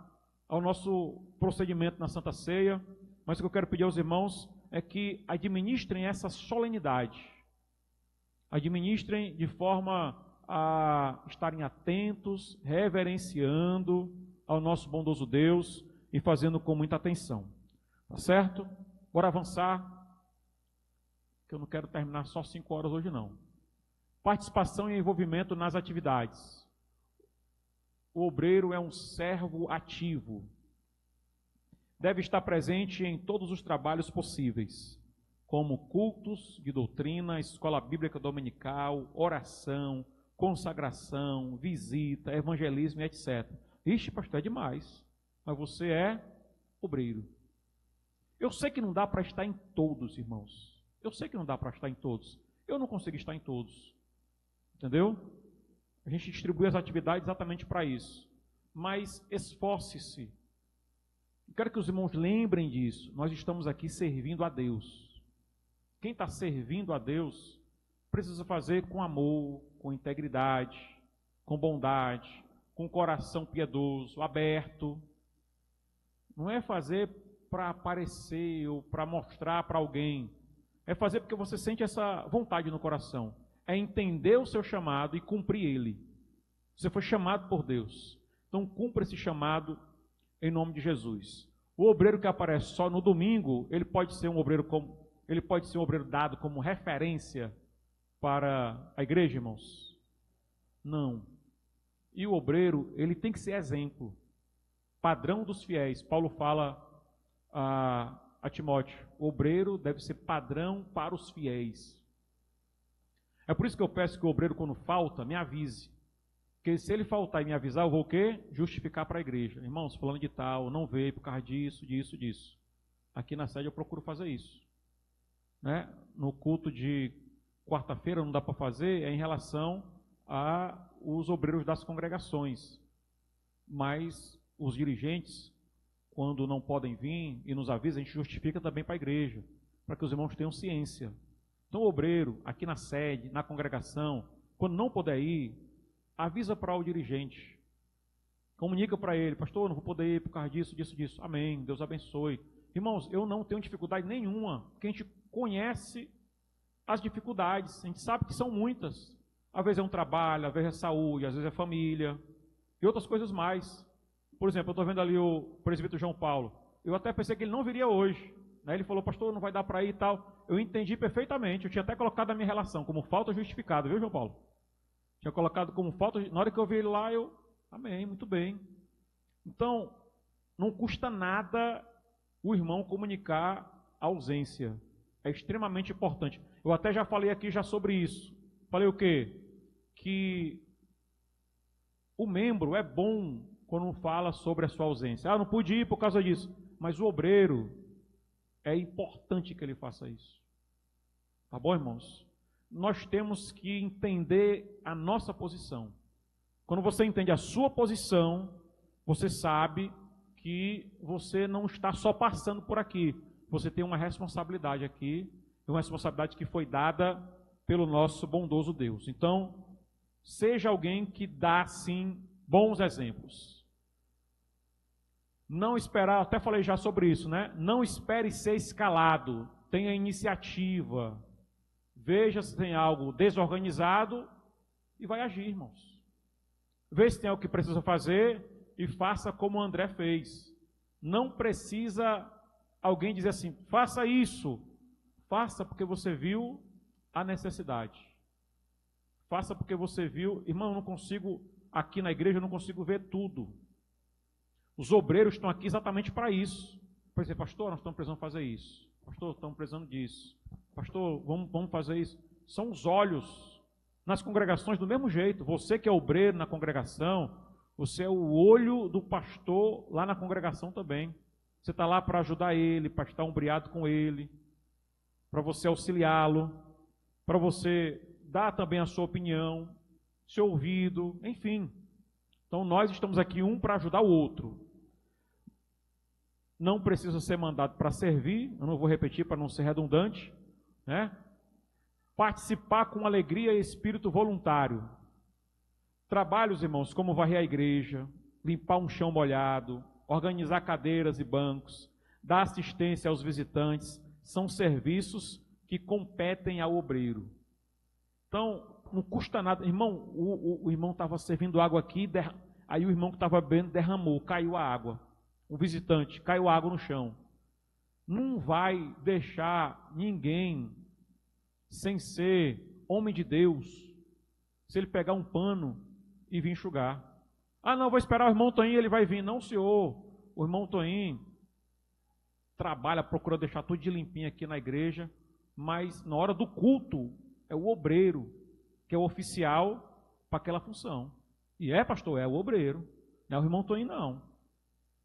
ao nosso procedimento na Santa Ceia, mas o que eu quero pedir aos irmãos é que administrem essa solenidade, administrem de forma a estarem atentos, reverenciando ao nosso bondoso Deus e fazendo com muita atenção. Tá certo? Bora avançar, que eu não quero terminar só 5 horas hoje não. Participação e envolvimento nas atividades. O obreiro é um servo ativo. Deve estar presente em todos os trabalhos possíveis, como cultos de doutrina, escola bíblica dominical, oração, consagração, visita, evangelismo, etc. Ixi, pastor, é demais. Mas você é obreiro. Eu sei que não dá para estar em todos, irmãos. Eu sei que não dá para estar em todos. Eu não consigo estar em todos. Entendeu? A gente distribui as atividades exatamente para isso. Mas esforce-se. Eu quero que os irmãos lembrem disso. Nós estamos aqui servindo a Deus. Quem está servindo a Deus precisa fazer com amor, com integridade, com bondade, com coração piedoso, aberto. Não é fazer para aparecer ou para mostrar para alguém. É fazer porque você sente essa vontade no coração. É entender o seu chamado e cumprir ele. Você foi chamado por Deus. Então cumpra esse chamado em nome de Jesus. O obreiro que aparece só no domingo, ele pode ser um obreiro dado como referência para a igreja, irmãos? Não. E o obreiro, ele tem que ser exemplo, padrão dos fiéis. Paulo fala a Timóteo, o obreiro deve ser padrão para os fiéis. É por isso que eu peço que o obreiro, quando falta, me avise. Porque se ele faltar e me avisar, eu vou o quê? Justificar para a igreja. Irmãos, falando de tal, não veio por causa disso, disso, disso. Aqui na sede eu procuro fazer isso. Né? No culto de quarta-feira não dá para fazer, é em relação aos obreiros das congregações. Mas os dirigentes, quando não podem vir e nos avisam, a gente justifica também para a igreja, para que os irmãos tenham ciência. Então o obreiro, aqui na sede, na congregação, quando não puder ir, avisa para o dirigente. Comunica para ele, pastor, não vou poder ir por causa disso, disso, disso. Amém, Deus abençoe. Irmãos, eu não tenho dificuldade nenhuma, porque a gente conhece as dificuldades, a gente sabe que são muitas. Às vezes é um trabalho, às vezes é saúde, às vezes é família, e outras coisas mais. Por exemplo, eu estou vendo ali o presbítero João Paulo. Eu até pensei que ele não viria hoje. Né? Ele falou, pastor, não vai dar para ir e tal. Eu entendi perfeitamente, eu tinha até colocado a minha relação como falta justificada, viu, João Paulo? Tinha colocado como falta, na hora que eu vi ele lá, amém, muito bem. Então, não custa nada o irmão comunicar a ausência. É extremamente importante. Eu até já falei aqui já sobre isso. Falei o quê? Que o membro é bom quando fala sobre a sua ausência. Não pude ir por causa disso. Mas o obreiro, é importante que ele faça isso. Tá bom, irmãos? Nós temos que entender a nossa posição. Quando você entende a sua posição, você sabe que você não está só passando por aqui. Você tem uma responsabilidade aqui, uma responsabilidade que foi dada pelo nosso bondoso Deus. Então, seja alguém que dá, sim, bons exemplos. Não esperar, até falei já sobre isso, né? Não espere ser escalado, tenha iniciativa. Veja se tem algo desorganizado e vai agir, irmãos. Veja se tem algo que precisa fazer e faça como o André fez. Não precisa alguém dizer assim, faça isso. Faça porque você viu a necessidade. Faça porque você viu. Irmão, eu não consigo, aqui na igreja, eu não consigo ver tudo. Os obreiros estão aqui exatamente para isso. Por exemplo, pastor, nós estamos precisando fazer isso. Pastor, estamos precisando disso. Pastor, vamos fazer isso. São os olhos nas congregações do mesmo jeito. Você que é obreiro na congregação, você é o olho do pastor lá na congregação também. Você está lá para ajudar ele, para estar ombreado com ele, para você auxiliá-lo, para você dar também a sua opinião, seu ouvido, enfim. Então nós estamos aqui um para ajudar o outro. Não precisa ser mandado para servir, eu não vou repetir para não ser redundante, né? Participar com alegria e espírito voluntário. Trabalhos, irmãos, como varrer a igreja, limpar um chão molhado, organizar cadeiras e bancos, dar assistência aos visitantes, são serviços que competem ao obreiro. Então, não custa nada. Irmão, o irmão estava servindo água aqui, aí o irmão que estava bebendo derramou, caiu a água. Um visitante, caiu a água no chão. Não vai deixar ninguém, sem ser homem de Deus, se ele pegar um pano e vir enxugar. Ah, não, vou esperar o irmão Toninho, ele vai vir. Não, senhor, o irmão Toninho trabalha, procura deixar tudo de limpinho aqui na igreja, mas na hora do culto, é o obreiro, que é o oficial para aquela função. E pastor, é o obreiro, não é o irmão Toninho, não.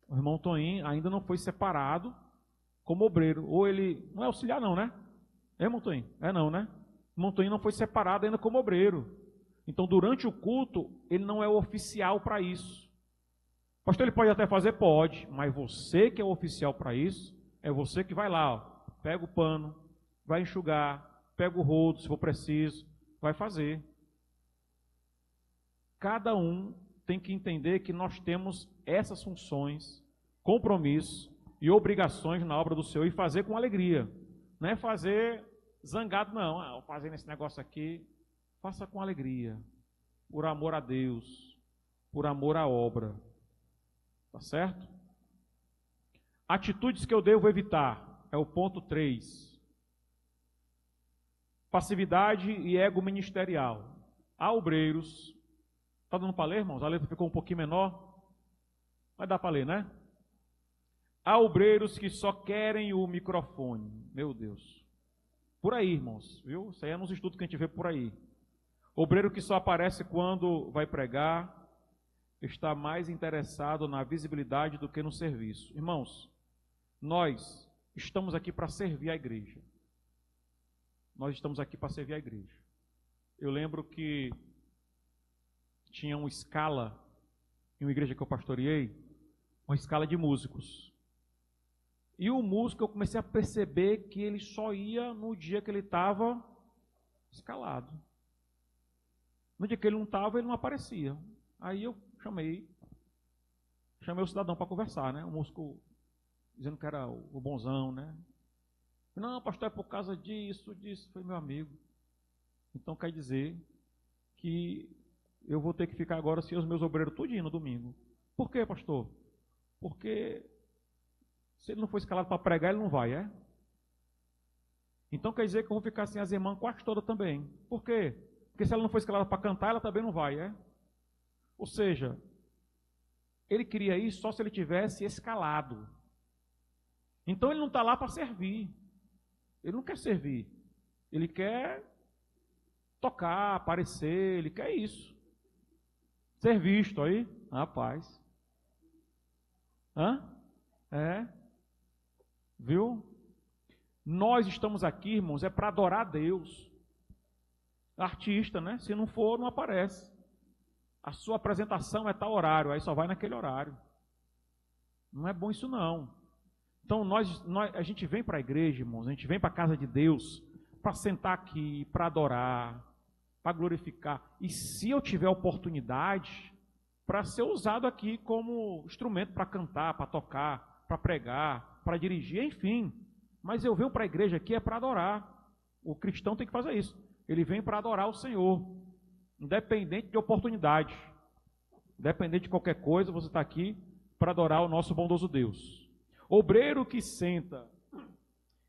O irmão Toninho ainda não foi separado como obreiro. Ou ele, não é auxiliar não, né? É, irmão Toninho? É não, né? O irmão Toninho não foi separado ainda como obreiro. Então, durante o culto, ele não é o oficial para isso. Pastor, ele pode até fazer? Pode, mas você que é o oficial para isso, é você que vai lá, ó, pega o pano, vai enxugar, pega o rodo, se for preciso, vai fazer. Cada um tem que entender que nós temos essas funções, compromissos e obrigações na obra do Senhor e fazer com alegria. Não é fazer zangado, não. Ah, fazendo esse negócio aqui. Faça com alegria, por amor a Deus, por amor à obra. Tá certo? Atitudes que eu devo evitar, é o ponto 3. Passividade e ego ministerial. Há obreiros. Está dando para ler, irmãos? A letra ficou um pouquinho menor. Mas dá para ler, né? Há obreiros que só querem o microfone. Meu Deus. Por aí, irmãos. Viu? Isso aí é nos estudos que a gente vê por aí. Obreiro que só aparece quando vai pregar, está mais interessado na visibilidade do que no serviço. Irmãos, nós estamos aqui para servir a igreja. Nós estamos aqui para servir a igreja. Eu lembro que tinha uma escala, em uma igreja que eu pastoreei, uma escala de músicos. E o músico, eu comecei a perceber que ele só ia no dia que ele estava escalado. No dia que ele não estava, ele não aparecia. Aí eu chamei o cidadão para conversar, né? O músico dizendo que era o bonzão, né? Não, pastor, é por causa disso. Foi meu amigo. Então quer dizer que eu vou ter que ficar agora sem os meus obreiros tudinho no domingo. Por quê, pastor? Porque se ele não for escalado para pregar, ele não vai, é? Então quer dizer que eu vou ficar sem as irmãs quase todas também. Por quê? Porque se ela não for escalada para cantar, ela também não vai, é? Ou seja, ele queria isso só se ele tivesse escalado. Então ele não está lá para servir. Ele não quer servir. Ele quer tocar, aparecer, ele quer isso. Ser visto aí, rapaz. Hã? É. Viu? Nós estamos aqui, irmãos, é para adorar a Deus. Artista, né? Se não for, não aparece. A sua apresentação é tal horário, aí só vai naquele horário. Não é bom isso não. Então a gente vem para a igreja, irmãos, a gente vem para a casa de Deus para sentar aqui, para adorar, para glorificar. E se eu tiver oportunidade, para ser usado aqui como instrumento para cantar, para tocar, para pregar, para dirigir, enfim. Mas eu venho para a igreja aqui é para adorar. O cristão tem que fazer isso. Ele vem para adorar o Senhor, independente de oportunidade, independente de qualquer coisa, você está aqui para adorar o nosso bondoso Deus. Obreiro que senta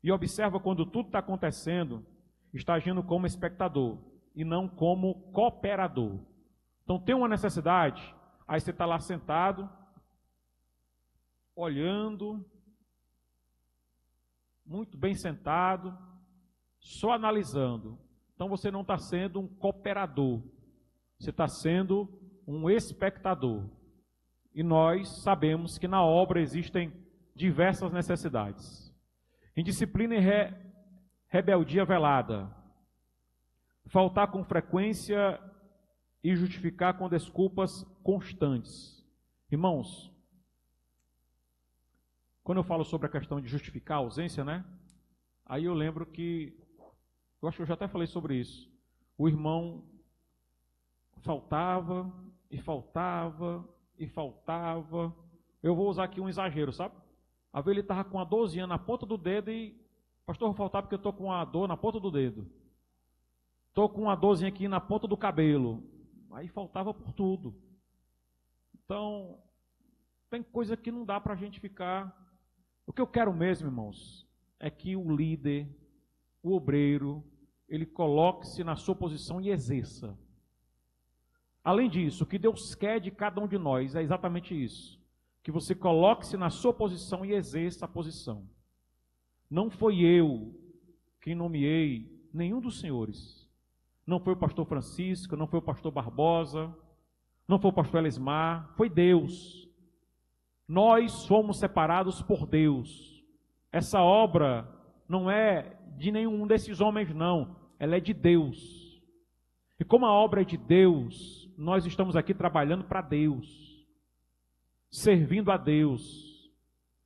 e observa quando tudo está acontecendo está agindo como espectador e não como cooperador. Então tem uma necessidade, aí você está lá sentado, olhando, muito bem sentado, só analisando. Então você não está sendo um cooperador, você está sendo um espectador. E nós sabemos que na obra existem diversas necessidades. Indisciplina e rebeldia velada. Faltar com frequência e justificar com desculpas constantes. Irmãos, quando eu falo sobre a questão de justificar a ausência, né? Aí eu lembro que, eu acho que eu já até falei sobre isso. O irmão faltava e faltava e faltava. Eu vou usar aqui um exagero, sabe? A vez ele estava com a dorzinha na ponta do dedo e, pastor, eu vou faltar porque eu estou com a dor na ponta do dedo. Estou com uma dorzinha aqui na ponta do cabelo. Aí faltava por tudo. Então, tem coisa que não dá para a gente ficar. O que eu quero mesmo, irmãos, é que o líder, o obreiro, ele coloque-se na sua posição e exerça. Além disso, o que Deus quer de cada um de nós é exatamente isso. Que você coloque-se na sua posição e exerça a posição. Não foi eu quem nomeei nenhum dos senhores. Não foi o pastor Francisco, não foi o pastor Barbosa, não foi o pastor Elismar, foi Deus. Nós fomos separados por Deus. Essa obra não é de nenhum desses homens, não. Ela é de Deus. E como a obra é de Deus, nós estamos aqui trabalhando para Deus, servindo a Deus.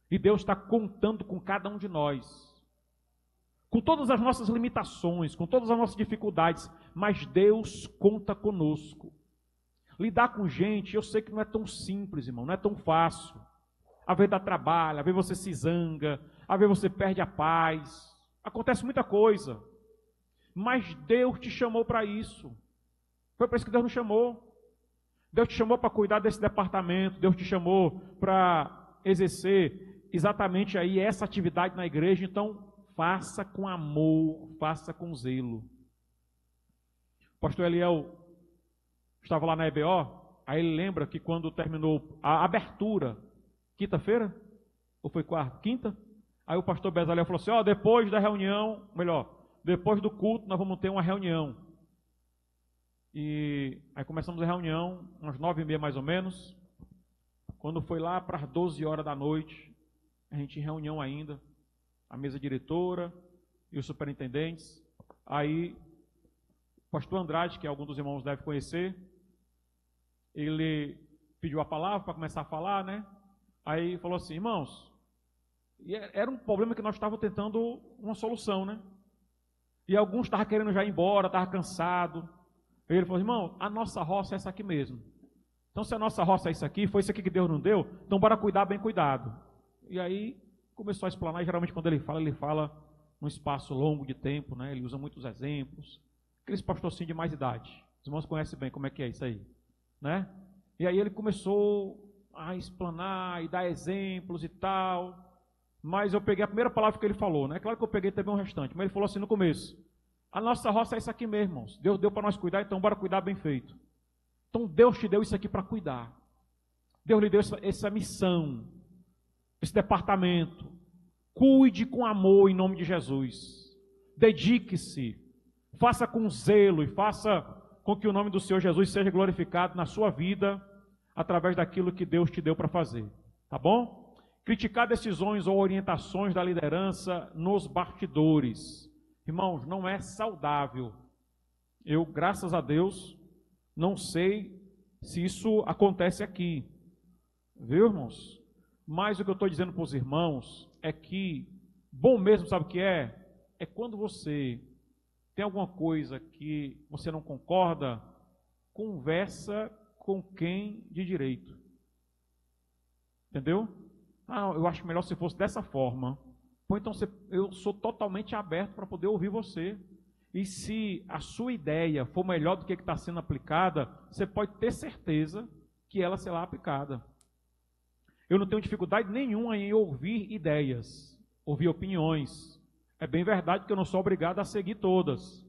E Deus está contando com cada um de nós. Com todas as nossas limitações, com todas as nossas dificuldades, mas Deus conta conosco. Lidar com gente, eu sei que não é tão simples, irmão, não é tão fácil. Às vezes dá trabalho, às vezes você se zanga, às vezes você perde a paz. Acontece muita coisa. Mas Deus te chamou para isso. Foi para isso que Deus nos chamou. Deus te chamou para cuidar desse departamento, Deus te chamou para exercer exatamente aí essa atividade na igreja, então faça com amor, faça com zelo. O pastor Eliel estava lá na EBO, aí ele lembra que quando terminou a abertura, quinta-feira, ou foi quarta? Quinta? Aí o pastor Bezalel falou assim, depois da reunião, depois do culto nós vamos ter uma reunião. E aí começamos a reunião, umas 9h30 mais ou menos. Quando foi lá para as 12 horas da noite, a gente em reunião ainda, a mesa diretora e os superintendentes. Aí, o pastor Andrade, que algum dos irmãos deve conhecer, ele pediu a palavra para começar a falar, né? Aí falou assim, irmãos, e era um problema que nós estávamos tentando uma solução, né? E alguns estavam querendo já ir embora, estavam cansados. Aí ele falou, irmão, a nossa roça é essa aqui mesmo. Então, se a nossa roça é isso aqui, foi isso aqui que Deus não deu, então bora cuidar bem cuidado. E aí começou a explanar, e geralmente quando ele fala num espaço longo de tempo, né? Ele usa muitos exemplos. Aqueles pastorzinhos de mais idade. Os irmãos conhecem bem como é que é isso aí, né? E aí ele começou a explanar e dar exemplos e tal. Mas eu peguei a primeira palavra que ele falou, né? Claro que eu peguei também o restante, mas ele falou assim no começo. A nossa roça é isso aqui mesmo, irmãos. Deus deu para nós cuidar, então bora cuidar bem feito. Então Deus te deu isso aqui para cuidar. Deus lhe deu essa missão, esse departamento. Cuide com amor em nome de Jesus. Dedique-se. Faça com zelo e faça com que o nome do Senhor Jesus seja glorificado na sua vida através daquilo que Deus te deu para fazer. Tá bom? Criticar decisões ou orientações da liderança nos bastidores. Irmãos, não é saudável. Eu, graças a Deus, não sei se isso acontece aqui. Viu, irmãos? Mas o que eu estou dizendo para os irmãos é que, bom mesmo, sabe o que é? É quando você tem alguma coisa que você não concorda, conversa com quem de direito. Entendeu? Eu acho melhor se fosse dessa forma. Ou então eu sou totalmente aberto para poder ouvir você. E se a sua ideia for melhor do que está sendo aplicada, você pode ter certeza que ela será aplicada. Eu não tenho dificuldade nenhuma em ouvir ideias, ouvir opiniões. É bem verdade que eu não sou obrigado a seguir todas,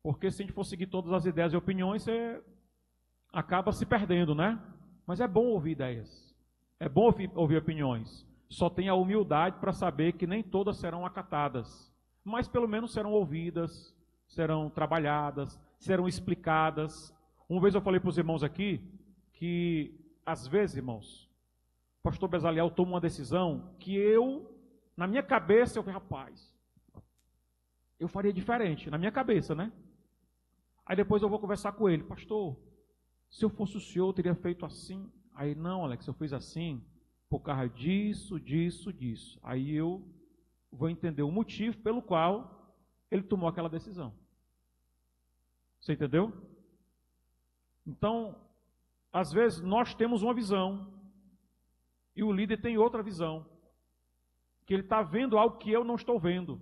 porque se a gente for seguir todas as ideias e opiniões, você acaba se perdendo, né? Mas é bom ouvir ideias, é bom ouvir opiniões. Só tenha a humildade para saber que nem todas serão acatadas, mas pelo menos serão ouvidas, serão trabalhadas, serão explicadas. Uma vez eu falei para os irmãos aqui que, às vezes, irmãos, o pastor Bezaliel toma uma decisão que na minha cabeça, eu falei, rapaz, eu faria diferente, na minha cabeça, né? Aí depois eu vou conversar com ele, pastor, se eu fosse o senhor, eu teria feito assim. Aí, não, Alex, eu fiz assim por causa disso, disso, disso. Aí eu vou entender o motivo pelo qual ele tomou aquela decisão. Você entendeu? Então, às vezes nós temos uma visão e o líder tem outra visão, que ele está vendo algo que eu não estou vendo.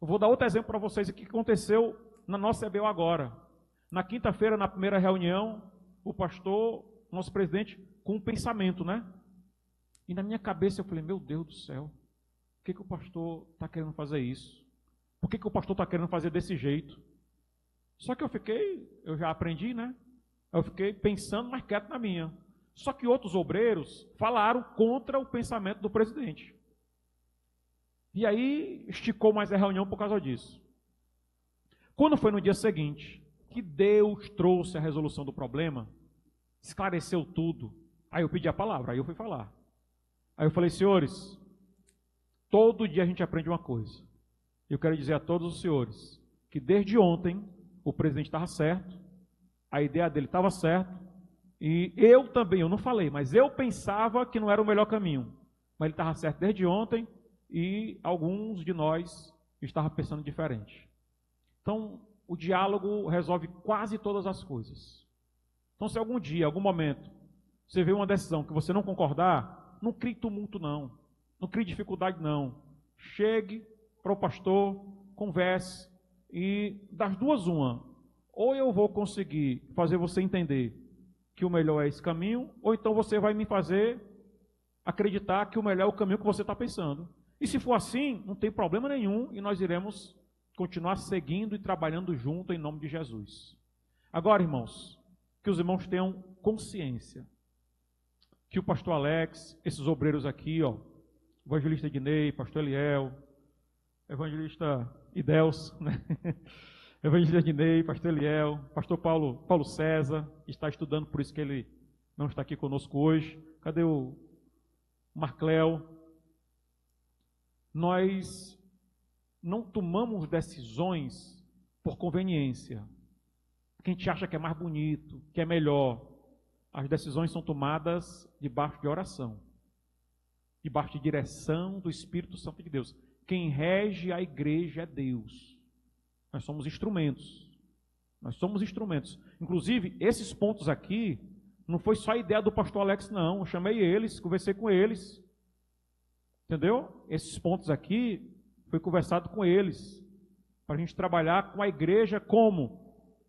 Eu vou dar outro exemplo para vocês aqui que aconteceu na nossa EBO agora. Na quinta-feira, na primeira reunião, o pastor, nosso presidente, com um pensamento, né? E na minha cabeça eu falei, meu Deus do céu, por que o pastor está querendo fazer isso? Por que o pastor está querendo fazer desse jeito? Só que eu já aprendi, né? Eu fiquei pensando mais quieto na minha. Só que outros obreiros falaram contra o pensamento do presidente. E aí esticou mais a reunião por causa disso. Quando foi no dia seguinte, que Deus trouxe a resolução do problema, esclareceu tudo. Aí eu pedi a palavra, aí eu fui falar. Aí eu falei, senhores, todo dia a gente aprende uma coisa. Eu quero dizer a todos os senhores que desde ontem o presidente estava certo, a ideia dele estava certa, e eu também, eu não falei, mas eu pensava que não era o melhor caminho. Mas ele estava certo desde ontem e alguns de nós estavam pensando diferente. Então, o diálogo resolve quase todas as coisas. Então, se algum dia, algum momento, você vê uma decisão que você não concordar, não crie tumulto não, não crie dificuldade não. Chegue para o pastor, converse e das duas uma. Ou eu vou conseguir fazer você entender que o melhor é esse caminho, ou então você vai me fazer acreditar que o melhor é o caminho que você está pensando. E se for assim, não tem problema nenhum e nós iremos continuar seguindo e trabalhando junto em nome de Jesus. Agora, irmãos, que os irmãos tenham consciência que o pastor Alex, esses obreiros aqui, ó, evangelista Ednei, pastor Eliel, evangelista Idelso, né? Evangelista Ednei, pastor Eliel, pastor Paulo César, que está estudando, por isso que ele não está aqui conosco hoje. Cadê o Marcléo? Nós não tomamos decisões por conveniência, porque a gente acha que é mais bonito, que é melhor. As decisões são tomadas debaixo de oração, debaixo de direção do Espírito Santo de Deus. Quem rege a igreja é Deus. Nós somos instrumentos. Nós somos instrumentos. Inclusive, esses pontos aqui, não foi só a ideia do pastor Alex, não. Eu chamei eles, conversei com eles. Entendeu? Esses pontos aqui, foi conversado com eles. Para a gente trabalhar com a igreja como?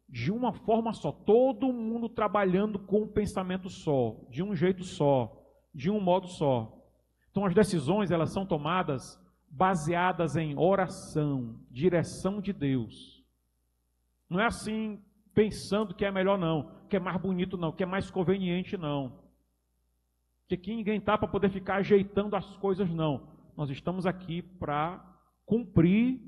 De uma forma só. Todo mundo trabalhando com um pensamento só. De um jeito só. De um modo só. Então, as decisões, elas são tomadas baseadas em oração, direção de Deus. Não é assim, pensando que é melhor não, que é mais bonito não, que é mais conveniente não. Que aqui ninguém está para poder ficar ajeitando as coisas não. Nós estamos aqui para cumprir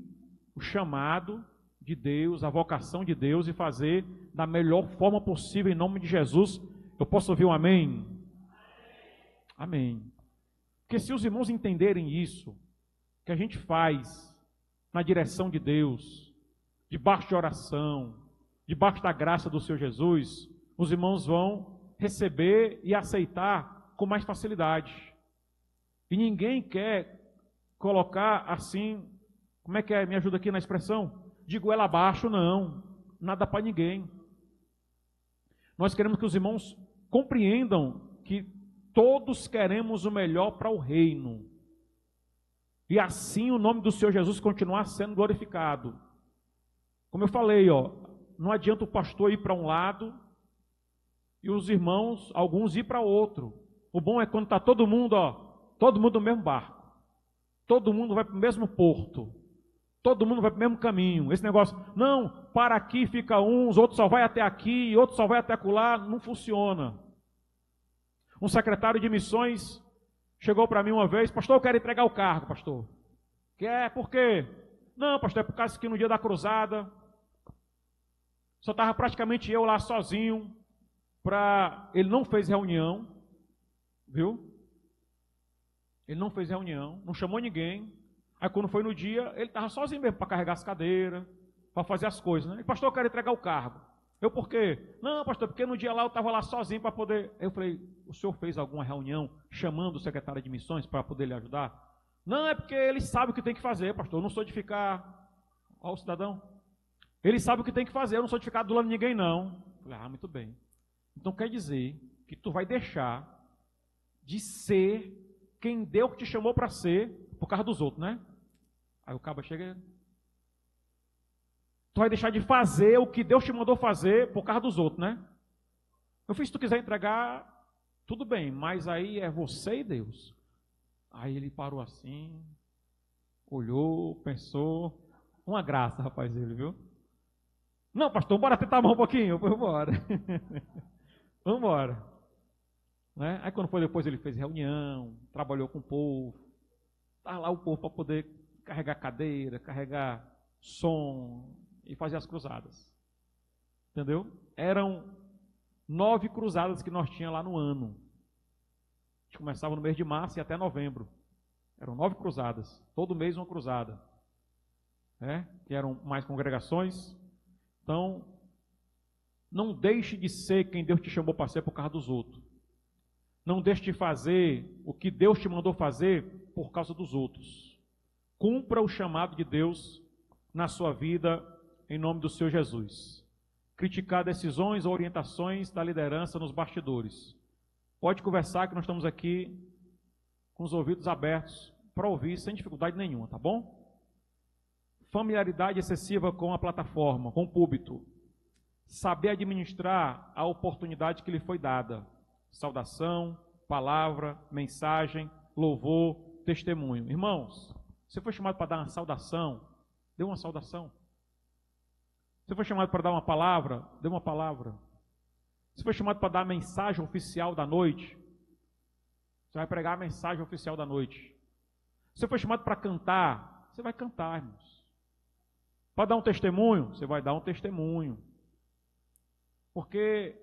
o chamado de Deus, a vocação de Deus e fazer da melhor forma possível em nome de Jesus. Eu posso ouvir um amém? Amém. Porque se os irmãos entenderem isso, que a gente faz na direção de Deus, debaixo de oração, debaixo da graça do Senhor Jesus, os irmãos vão receber e aceitar com mais facilidade. E ninguém quer colocar assim, como é que é? Me ajuda aqui na expressão? De goela abaixo, não. Nada para ninguém. Nós queremos que os irmãos compreendam que todos queremos o melhor para o reino. E assim o nome do Senhor Jesus continuar sendo glorificado. Como eu falei, ó, não adianta o pastor ir para um lado e os irmãos, alguns ir para outro. O bom é quando está todo mundo no mesmo barco. todo mundo vai para o mesmo porto. Todo mundo vai para o mesmo caminho. Esse negócio, não, para aqui fica uns, outro só vai até aqui, outro só vai até acolá, não funciona. Um secretário de missões chegou para mim uma vez, pastor, eu quero entregar o cargo, pastor. Quer? Por quê? Não, pastor, é por causa que no dia da cruzada, só estava praticamente eu lá sozinho, ele não fez reunião, viu? Ele não fez reunião, não chamou ninguém. Aí quando foi no dia, ele estava sozinho mesmo para carregar as cadeiras, para fazer as coisas, né? E, pastor, eu quero entregar o cargo. Eu, por quê? Não, pastor, porque no dia lá eu estava lá sozinho para poder... Eu falei, o senhor fez alguma reunião chamando o secretário de missões para poder lhe ajudar? Não, é porque ele sabe o que tem que fazer, pastor. Eu não sou de ficar... Ó o cidadão. Ele sabe o que tem que fazer, eu não sou de ficar adulando ninguém, não. Eu falei, muito bem. Então quer dizer que tu vai deixar de ser quem Deus te chamou para ser por causa dos outros, né? Aí o cabo chega... Tu vai deixar de fazer o que Deus te mandou fazer por causa dos outros, né? Eu fiz, se tu quiser entregar, tudo bem, mas aí é você e Deus. Aí ele parou assim, olhou, pensou. Uma graça, rapaz, ele, viu? Não, pastor, bora tentar a mão um pouquinho. Vamos embora. Vamos embora. Né? Aí quando foi depois ele fez reunião, trabalhou com o povo. Estava lá o povo para poder carregar cadeira, carregar som e fazer as cruzadas. Entendeu? Eram 9 cruzadas que nós tínhamos lá no ano. A gente começava no mês de março e até novembro. Eram 9 cruzadas. Todo mês uma cruzada. Que eram mais congregações. Então, não deixe de ser quem Deus te chamou para ser por causa dos outros. Não deixe de fazer o que Deus te mandou fazer por causa dos outros. Cumpra o chamado de Deus na sua vida, em nome do Senhor Jesus. Criticar decisões ou orientações da liderança nos bastidores. Pode conversar que nós estamos aqui com os ouvidos abertos para ouvir sem dificuldade nenhuma, tá bom? Familiaridade excessiva com a plataforma, com o púlpito. Saber administrar a oportunidade que lhe foi dada. Saudação, palavra, mensagem, louvor, testemunho. Irmãos, você foi chamado para dar uma saudação? Dê uma saudação. Você foi chamado para dar uma palavra? Dê uma palavra. Você foi chamado para dar a mensagem oficial da noite? Você vai pregar a mensagem oficial da noite. Você foi chamado para cantar? Você vai cantar, irmãos. Para dar um testemunho? Você vai dar um testemunho. Porque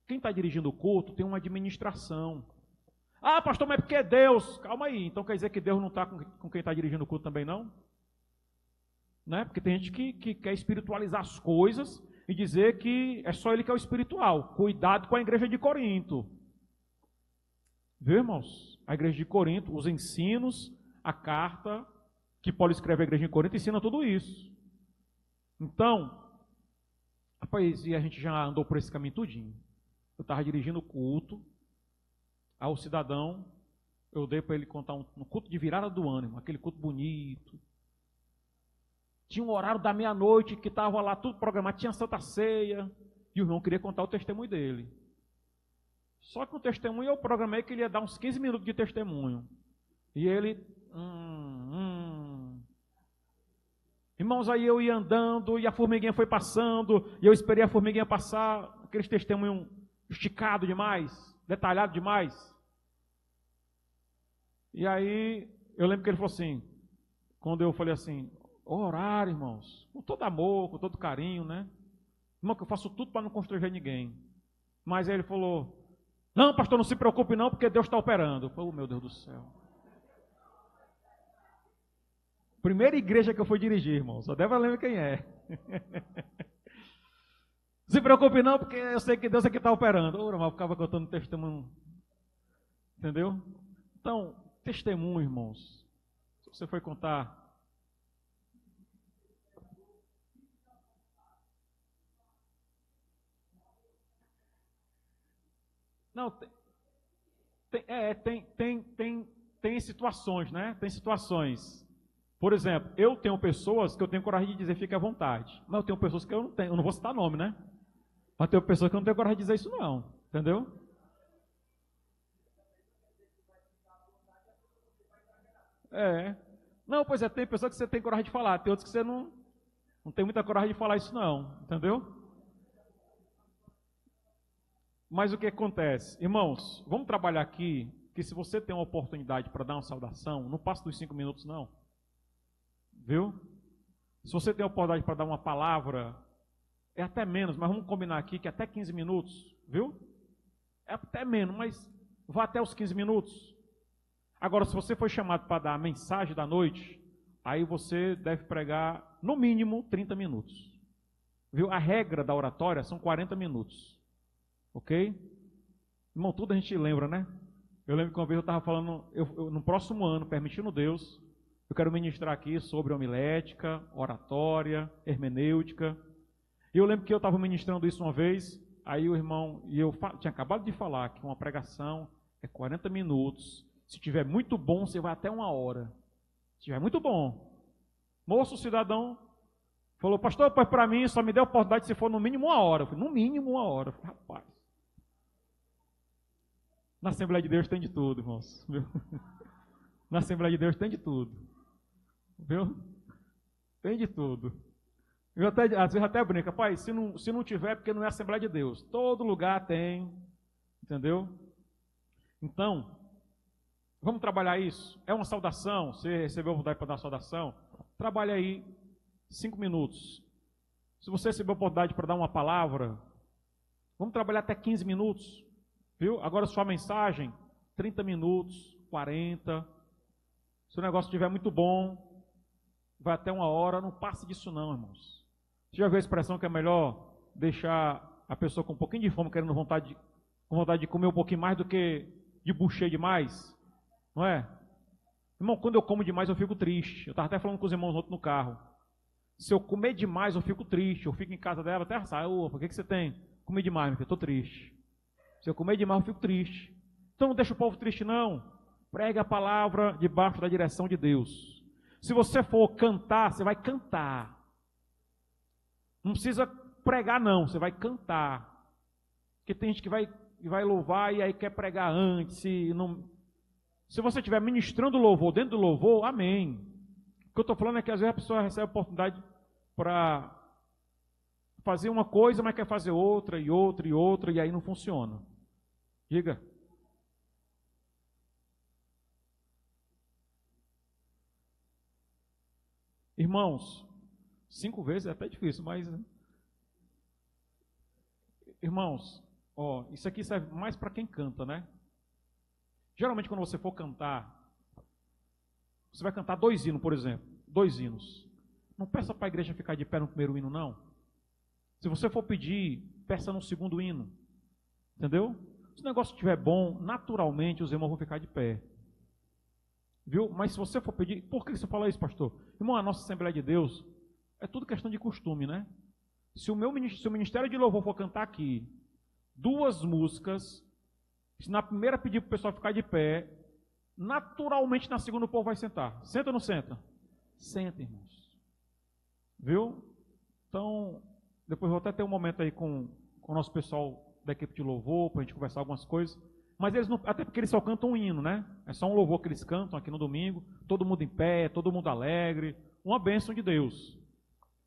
quem está dirigindo o culto tem uma administração. Ah, pastor, mas é porque é Deus. Calma aí, então quer dizer que Deus não está com quem está dirigindo o culto também, não? Né? Porque tem gente que quer espiritualizar as coisas e dizer que é só ele que é o espiritual. Cuidado com a igreja de Corinto. Viu, irmãos? A igreja de Corinto, os ensinos, a carta que Paulo escreve à igreja de Corinto ensina tudo isso. Então, rapaz, e a gente já andou por esse caminho tudinho. Eu estava dirigindo o culto, ao cidadão, eu dei para ele contar um culto de virada do ano, aquele culto bonito. Tinha um horário da meia-noite que estava lá tudo programado, tinha Santa Ceia, e o irmão queria contar o testemunho dele. Só que o testemunho eu programei que ele ia dar uns 15 minutos de testemunho. E ele... Irmãos, aí eu ia andando e a formiguinha foi passando, e eu esperei a formiguinha passar, aqueles testemunhos esticado demais, detalhado demais. E aí, eu lembro que ele falou assim, quando eu falei assim, orar, irmãos, com todo amor, com todo carinho, né? Irmão, que eu faço tudo para não constranger ninguém. Mas aí ele falou, não, pastor, não se preocupe não, porque Deus está operando. Eu falei, oh, meu Deus do céu. Primeira igreja que eu fui dirigir, irmão, só deve lembrar quem é. Se preocupe não, porque eu sei que Deus aqui está operando. Ora, mas eu ficava contando testemunho. Entendeu? Então, testemunho, irmãos. Se você foi contar... Não, tem situações, né? Tem situações. Por exemplo, eu tenho pessoas que eu tenho coragem de dizer fique à vontade. Mas eu tenho pessoas que eu não tenho, eu não vou citar nome, né? Mas tem pessoas que eu não tenho coragem de dizer isso não, entendeu? É. Não, pois é, tem pessoa que você tem coragem de falar, tem outros que você não tem muita coragem de falar isso não, entendeu? Mas o que acontece? Irmãos, vamos trabalhar aqui, que se você tem uma oportunidade para dar uma saudação, não passa dos 5 minutos não. Viu? Se você tem a oportunidade para dar uma palavra, é até menos, mas vamos combinar aqui que é até 15 minutos, viu? É até menos, mas vá até os 15 minutos. Agora, se você foi chamado para dar a mensagem da noite, aí você deve pregar no mínimo 30 minutos. Viu? A regra da oratória são 40 minutos. Ok? Irmão, tudo a gente lembra, né? Eu lembro que uma vez eu estava falando, no próximo ano, permitindo Deus, eu quero ministrar aqui sobre homilética, oratória, hermenêutica. E eu lembro que eu estava ministrando isso uma vez, aí o irmão, e eu tinha acabado de falar que uma pregação é 40 minutos. Se tiver muito bom, você vai até 1 hora. Se tiver muito bom. Moço, o cidadão falou, pastor, pois para mim só me dê a oportunidade se for no mínimo 1 hora. Eu falei, no mínimo 1 hora. Eu falei, rapaz. Na Assembleia de Deus tem de tudo, irmãos. Viu? Na Assembleia de Deus tem de tudo. Viu? Tem de tudo. Eu até, às vezes até brinco, pai, se não tiver, porque não é Assembleia de Deus. Todo lugar tem. Entendeu? Então, vamos trabalhar isso. É uma saudação. Você recebeu a oportunidade para dar saudação? Trabalhe aí 5 minutos. Se você recebeu a oportunidade para dar uma palavra, vamos trabalhar até 15 minutos. Viu? Agora sua mensagem, 30 minutos, 40. Se o negócio estiver muito bom, vai até 1 hora. Não passe disso não, irmãos. Você já viu a expressão que é melhor deixar a pessoa com um pouquinho de fome, querendo com vontade de comer um pouquinho mais do que de buchar demais? Não é? Irmão, quando eu como demais eu fico triste. Eu estava até falando com os irmãos ontem no carro. Se eu comer demais eu fico triste. Eu fico em casa dela até sai. Opa, o que você tem? Comi demais, meu filho, eu estou triste. Se eu comer demais eu fico triste. Então não deixa o povo triste não. Pregue a palavra debaixo da direção de Deus. Se você for cantar, você vai cantar. Não precisa pregar não, você vai cantar. Porque tem gente que vai louvar e aí quer pregar antes. Se você estiver ministrando louvor dentro do louvor, amém. O que eu estou falando é que às vezes a pessoa recebe a oportunidade para fazer uma coisa, mas quer fazer outra, e outra, e outra, e aí não funciona. Diga. Irmãos, 5 vezes é até difícil, mas... Irmãos, ó, isso aqui serve mais para quem canta, né? Geralmente quando você for cantar, você vai cantar 2 hinos, por exemplo. 2 hinos. Não peça para a igreja ficar de pé no primeiro hino, não. Se você for pedir, peça no segundo hino. Entendeu? Se o negócio estiver bom, naturalmente os irmãos vão ficar de pé. Viu? Mas se você for pedir... Por que você fala isso, pastor? Irmão, a nossa Assembleia de Deus é tudo questão de costume, né? Se o Ministério de Louvor for cantar aqui 2 músicas, se na primeira pedir para o pessoal ficar de pé, naturalmente na segunda o povo vai sentar. Senta ou não senta? Senta, irmãos. Viu? Então, depois vou até ter um momento aí com o nosso pessoal da equipe de louvor, para a gente conversar algumas coisas. Mas eles não, até porque eles só cantam um hino, né? É só um louvor que eles cantam aqui no domingo, todo mundo em pé, todo mundo alegre, uma bênção de Deus.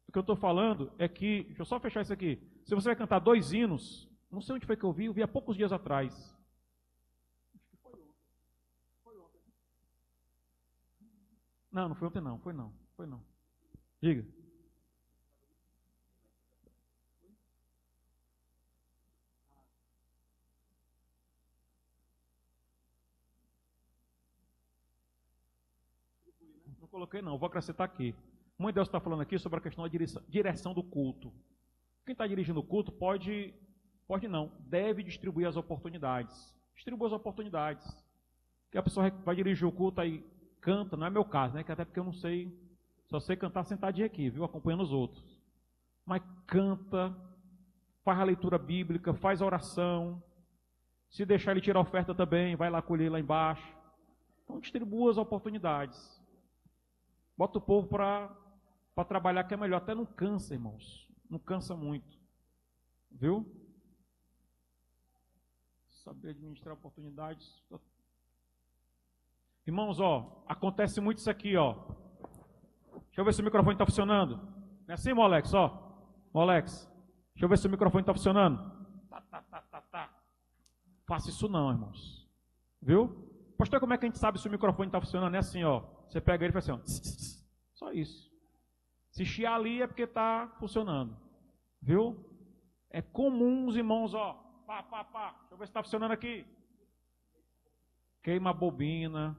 O que eu estou falando é que, deixa eu só fechar isso aqui, se você vai cantar 2 hinos, não sei onde foi que eu vi há poucos dias atrás. Não, não foi ontem não, foi não. Diga. Não coloquei não, vou acrescentar aqui. Mãe Deus está falando aqui sobre a questão da direção do culto. Quem está dirigindo o culto pode não, deve distribuir as oportunidades. Distribua as oportunidades. Que a pessoa vai dirigir o culto aí, canta, não é meu caso, né? Que até porque eu não sei, só sei cantar sentadinho aqui, viu? Acompanhando os outros. Mas canta, faz a leitura bíblica, faz a oração. Se deixar ele tirar a oferta também, vai lá colher lá embaixo. Então distribua as oportunidades. Bota o povo para trabalhar que é melhor. Até não cansa, irmãos. Não cansa muito. Viu? Saber administrar oportunidades. Irmãos, ó, acontece muito isso aqui, ó. Deixa eu ver se o microfone está funcionando. Não é assim, Molex, ó. Molex, deixa eu ver se o microfone está funcionando. Tá. Faça isso não, irmãos. Viu? Pastor, como é que a gente sabe se o microfone está funcionando? É assim, ó. Você pega ele e faz assim, ó. Só isso. Se chiar ali é porque está funcionando. Viu? É comum os irmãos, ó. Deixa eu ver se está funcionando aqui. Queima a bobina.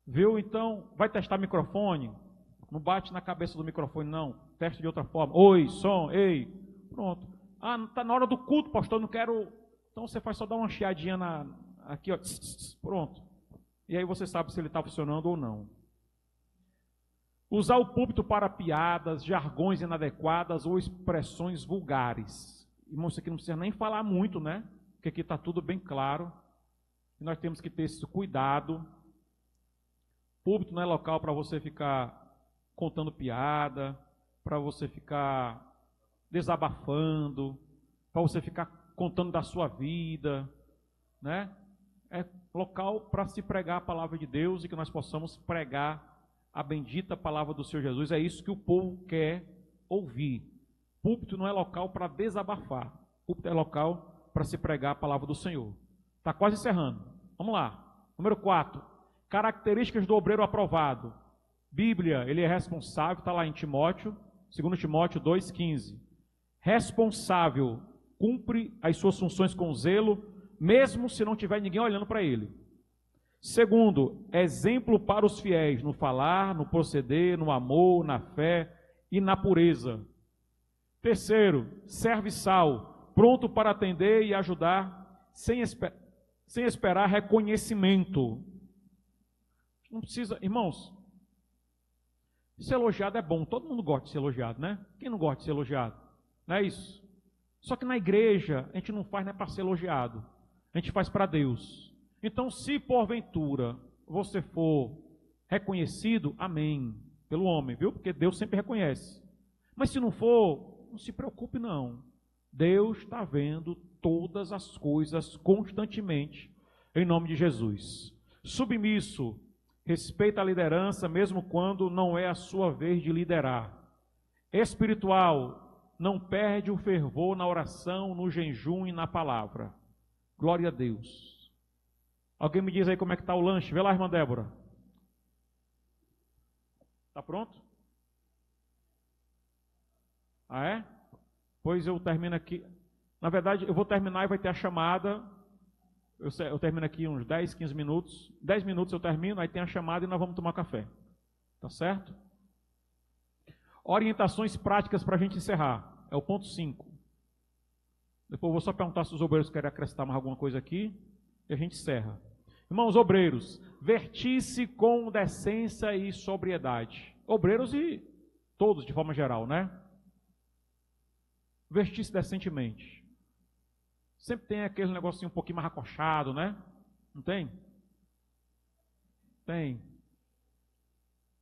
Viu? Então, vai testar microfone? Não bate na cabeça do microfone, não. Teste de outra forma. Oi, som, ei. Pronto. Ah, está na hora do culto, pastor, não quero... Então, você faz só dar uma chiadinha aqui, ó. Pronto. E aí você sabe se ele está funcionando ou não. Usar o púlpito para piadas, jargões inadequadas ou expressões vulgares. Irmão, isso aqui não precisa nem falar muito, né? Porque aqui está tudo bem claro. E nós temos que ter esse cuidado. Púlpito não é local para você ficar contando piada, para você ficar desabafando, para você ficar contando da sua vida, né? É local para se pregar a palavra de Deus e que nós possamos pregar a bendita palavra do Senhor Jesus. É isso que o povo quer ouvir. Púlpito não é local para desabafar. Púlpito é local para se pregar a palavra do Senhor. Está quase encerrando. Vamos lá. Número 4. Características do obreiro aprovado. Bíblia, ele é responsável, está lá em Timóteo, 2 Timóteo 2,15. Responsável, cumpre as suas funções com zelo, mesmo se não tiver ninguém olhando para ele. Segundo, exemplo para os fiéis, no falar, no proceder, no amor, na fé e na pureza. Terceiro, serviçal, pronto para atender e ajudar, sem esperar reconhecimento. Não precisa, irmãos, ser elogiado é bom, todo mundo gosta de ser elogiado, né? Quem não gosta de ser elogiado? Não é isso? Só que na igreja, a gente não faz para ser elogiado, a gente faz para Deus. Então, se porventura você for reconhecido, amém, pelo homem, viu? Porque Deus sempre reconhece. Mas se não for, não se preocupe não. Deus está vendo todas as coisas constantemente, em nome de Jesus. Submisso, respeita a liderança, mesmo quando não é a sua vez de liderar. Espiritual, não perde o fervor na oração, no jejum e na palavra. Glória a Deus. Alguém me diz aí como é que está o lanche? Vê lá, irmã Débora. Está pronto? Ah, é? Pois eu termino aqui. Na verdade, eu vou terminar e vai ter a chamada. Eu termino aqui uns 10, 15 minutos. 10 minutos eu termino, aí tem a chamada e nós vamos tomar café. Tá certo? Orientações práticas para a gente encerrar. É o ponto 5. Depois eu vou só perguntar se os obreiros querem acrescentar mais alguma coisa aqui. E a gente encerra. Irmãos obreiros, vestir-se com decência e sobriedade. Obreiros e todos de forma geral, né? Vestir-se decentemente. Sempre tem aquele negocinho um pouquinho mais acochado, né? Não tem? Tem.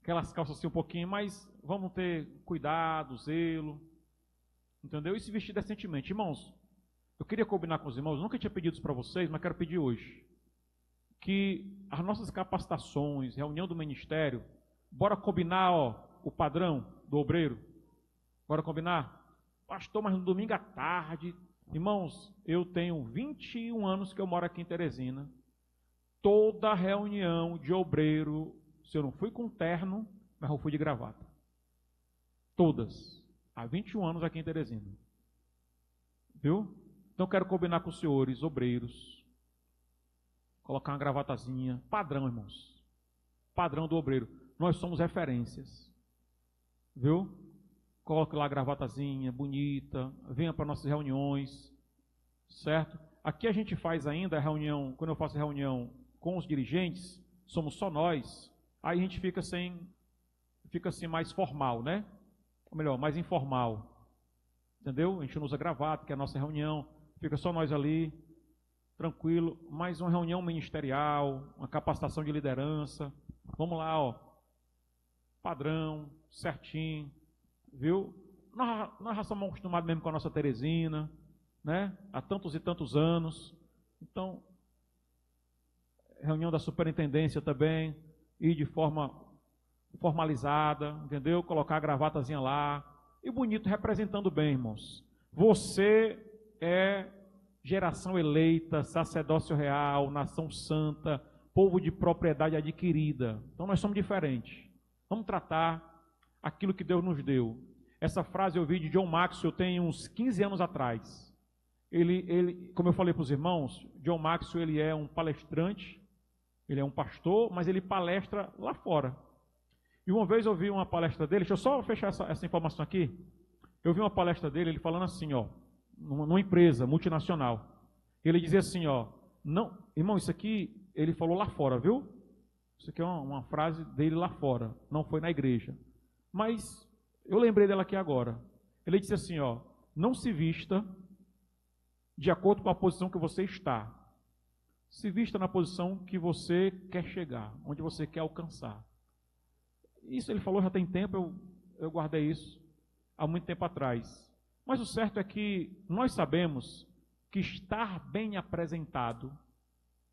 Aquelas calças assim um pouquinho, mas vamos ter cuidado, zelo. Entendeu? E se vestir decentemente. Irmãos, eu queria combinar com os irmãos, nunca tinha pedido isso para vocês, mas quero pedir hoje. Que as nossas capacitações, reunião do ministério, bora combinar, ó, o padrão do obreiro. Bora combinar? Pastor, mas no domingo à tarde. Irmãos, eu tenho 21 anos que eu moro aqui em Teresina. Toda reunião de obreiro, se eu não fui com terno, mas eu fui de gravata. Todas. Há 21 anos aqui em Teresina. Viu? Então quero combinar com os senhores, obreiros. Colocar uma gravatazinha. Padrão, irmãos. Padrão do obreiro. Nós somos referências. Viu? Coloque lá a gravatazinha, bonita. Venha para nossas reuniões. Certo? Aqui a gente faz ainda a reunião, quando eu faço reunião com os dirigentes, somos só nós. Aí a gente fica assim mais formal, né? Ou melhor, mais informal. Entendeu? A gente não usa gravata, que é a nossa reunião. Fica só nós ali, tranquilo. Mais uma reunião ministerial, uma capacitação de liderança. Vamos lá, ó. Padrão, certinho. Viu? Nós já somos acostumados mesmo com a nossa Teresina. né? Há tantos e tantos anos. Então, reunião da superintendência também, ir de forma formalizada, entendeu? Colocar a gravatazinha lá, e bonito, representando bem, irmãos. Você é geração eleita, sacerdócio real, nação santa, povo de propriedade adquirida. Então nós somos diferentes. Vamos tratar aquilo que Deus nos deu. Essa frase eu vi de John Maxwell, tem uns 15 anos atrás. Ele, como eu falei para os irmãos, John Maxwell, ele é um palestrante, ele é um pastor, mas ele palestra lá fora. E uma vez eu vi uma palestra dele, deixa eu só fechar essa informação aqui. Eu vi uma palestra dele, ele falando assim, ó, numa empresa multinacional. Ele dizia assim, ó, não, irmão, isso aqui ele falou lá fora, viu? Isso aqui é uma frase dele lá fora, não foi na igreja. Mas eu lembrei dela aqui agora. Ele disse assim, ó, não se vista de acordo com a posição que você está. Se vista na posição que você quer chegar, onde você quer alcançar. Isso ele falou já tem tempo, eu guardei isso há muito tempo atrás. Mas o certo é que nós sabemos que estar bem apresentado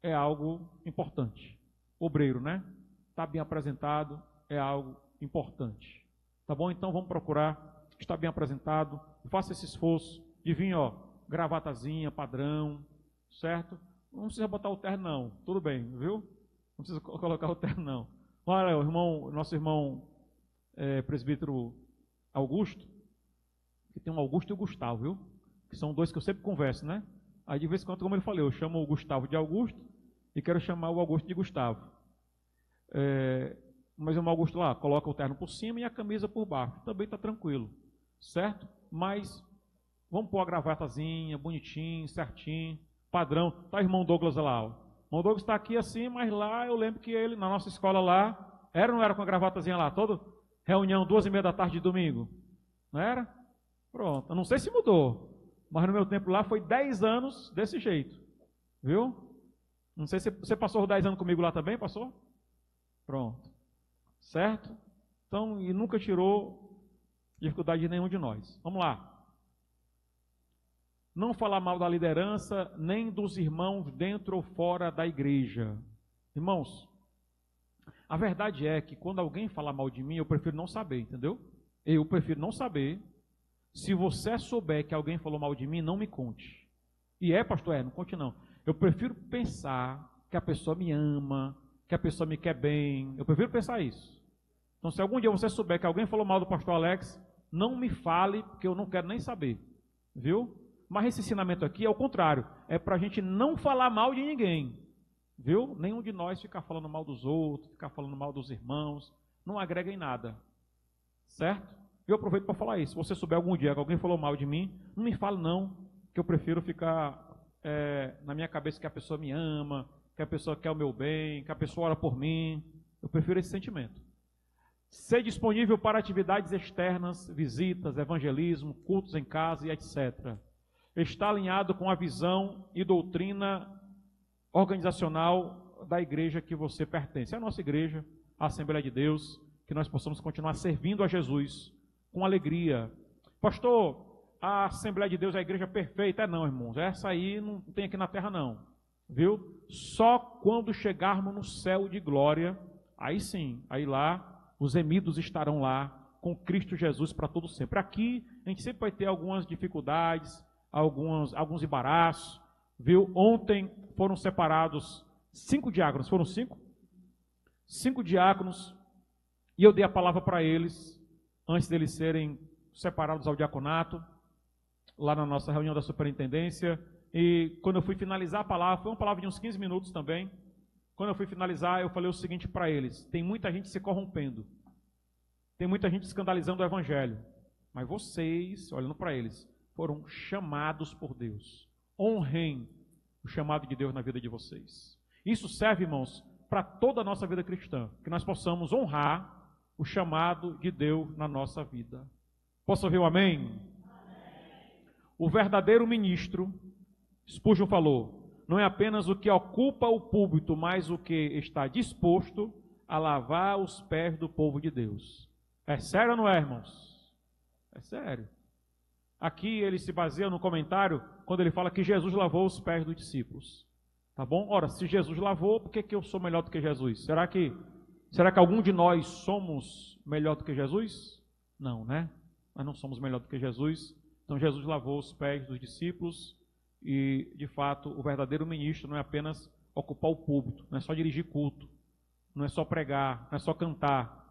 é algo importante. Obreiro, né? Estar bem apresentado é algo importante. Tá bom? Então vamos procurar estar bem apresentado. Faça esse esforço de vir, ó, gravatazinha, padrão, certo? Não precisa botar o terno, não. Tudo bem, viu? Não precisa colocar o terno, não. Olha, nosso irmão presbítero Augusto, que tem um Augusto e o Gustavo, viu? Que são dois que eu sempre converso, né? Aí de vez em quando, como ele falou, eu chamo o Gustavo de Augusto e quero chamar o Augusto de Gustavo. Mas o irmão Augusto lá coloca o terno por cima e a camisa por baixo. Também está tranquilo, certo? Mas vamos pôr a gravatazinha, bonitinho, certinho, padrão. Tá o irmão Douglas lá, ó. O irmão Douglas está aqui assim, mas lá eu lembro que ele, na nossa escola lá, era ou não era com a gravatazinha lá? Toda reunião, 2h30 da tarde de domingo. Não era? Pronto. Eu não sei se mudou, mas no meu tempo lá foi 10 anos desse jeito. Viu? Não sei se você passou os 10 anos comigo lá também, passou? Pronto. Certo? Então, e nunca tirou dificuldade de nenhum de nós. Vamos lá. Não falar mal da liderança, nem dos irmãos dentro ou fora da igreja. Irmãos, a verdade é que quando alguém fala mal de mim, eu prefiro não saber, entendeu? Eu prefiro não saber. Se você souber que alguém falou mal de mim, não me conte. E pastor, não conte não. Eu prefiro pensar que a pessoa me ama, que a pessoa me quer bem. Eu prefiro pensar isso. Então, se algum dia você souber que alguém falou mal do pastor Alex, não me fale, porque eu não quero nem saber. Viu? Mas esse ensinamento aqui é o contrário. É para a gente não falar mal de ninguém. Viu? Nenhum de nós ficar falando mal dos outros, ficar falando mal dos irmãos. Não agrega em nada. Certo? Eu aproveito para falar isso. Se você souber algum dia que alguém falou mal de mim, não me fale não, que eu prefiro ficar na minha cabeça que a pessoa me ama, que a pessoa quer o meu bem, que a pessoa ora por mim. Eu prefiro esse sentimento. Ser disponível para atividades externas, visitas, evangelismo, cultos em casa e etc. Está alinhado com a visão e doutrina organizacional da igreja que você pertence. É a nossa igreja, a Assembleia de Deus, que nós possamos continuar servindo a Jesus com alegria. Pastor, a Assembleia de Deus é a igreja perfeita? Não, irmãos, essa aí não tem aqui na terra não, viu? Só quando chegarmos no céu de glória, aí sim, aí lá, os remidos estarão lá, com Cristo Jesus para todo sempre. Aqui, a gente sempre vai ter algumas dificuldades, alguns embaraços, viu? Ontem foram separados 5 diáconos, foram 5? 5 diáconos, e eu dei a palavra para eles, antes deles serem separados ao diaconato, lá na nossa reunião da superintendência, e quando eu fui finalizar a palavra, foi uma palavra de uns 15 minutos também, quando eu fui finalizar, eu falei o seguinte para eles: tem muita gente se corrompendo, tem muita gente escandalizando o evangelho, mas vocês, olhando para eles, foram chamados por Deus. Honrem o chamado de Deus na vida de vocês. Isso serve, irmãos, para toda a nossa vida cristã, que nós possamos honrar o chamado de Deus na nossa vida. Posso ouvir um amém? Amém. O verdadeiro ministro, Spurgeon falou, não é apenas o que ocupa o púlpito, mas o que está disposto a lavar os pés do povo de Deus. É sério ou não é, irmãos? É sério. Aqui ele se baseia no comentário quando ele fala que Jesus lavou os pés dos discípulos. Tá bom? Ora, se Jesus lavou, por que eu sou melhor do que Jesus? Será que algum de nós somos melhor do que Jesus? Não, né? Nós não somos melhor do que Jesus. Então Jesus lavou os pés dos discípulos e, de fato, o verdadeiro ministro não é apenas ocupar o púlpito, não é só dirigir culto, não é só pregar, não é só cantar,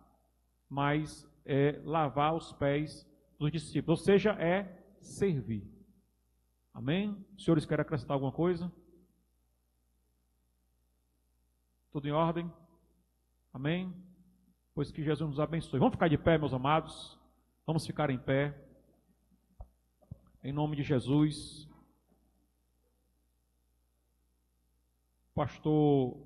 mas é lavar os pés dos discípulos, ou seja, é servir. Amém? Os senhores querem acrescentar alguma coisa? Tudo em ordem? Amém? Pois que Jesus nos abençoe. Vamos ficar de pé, meus amados? Vamos ficar em pé. Em nome de Jesus. Pastor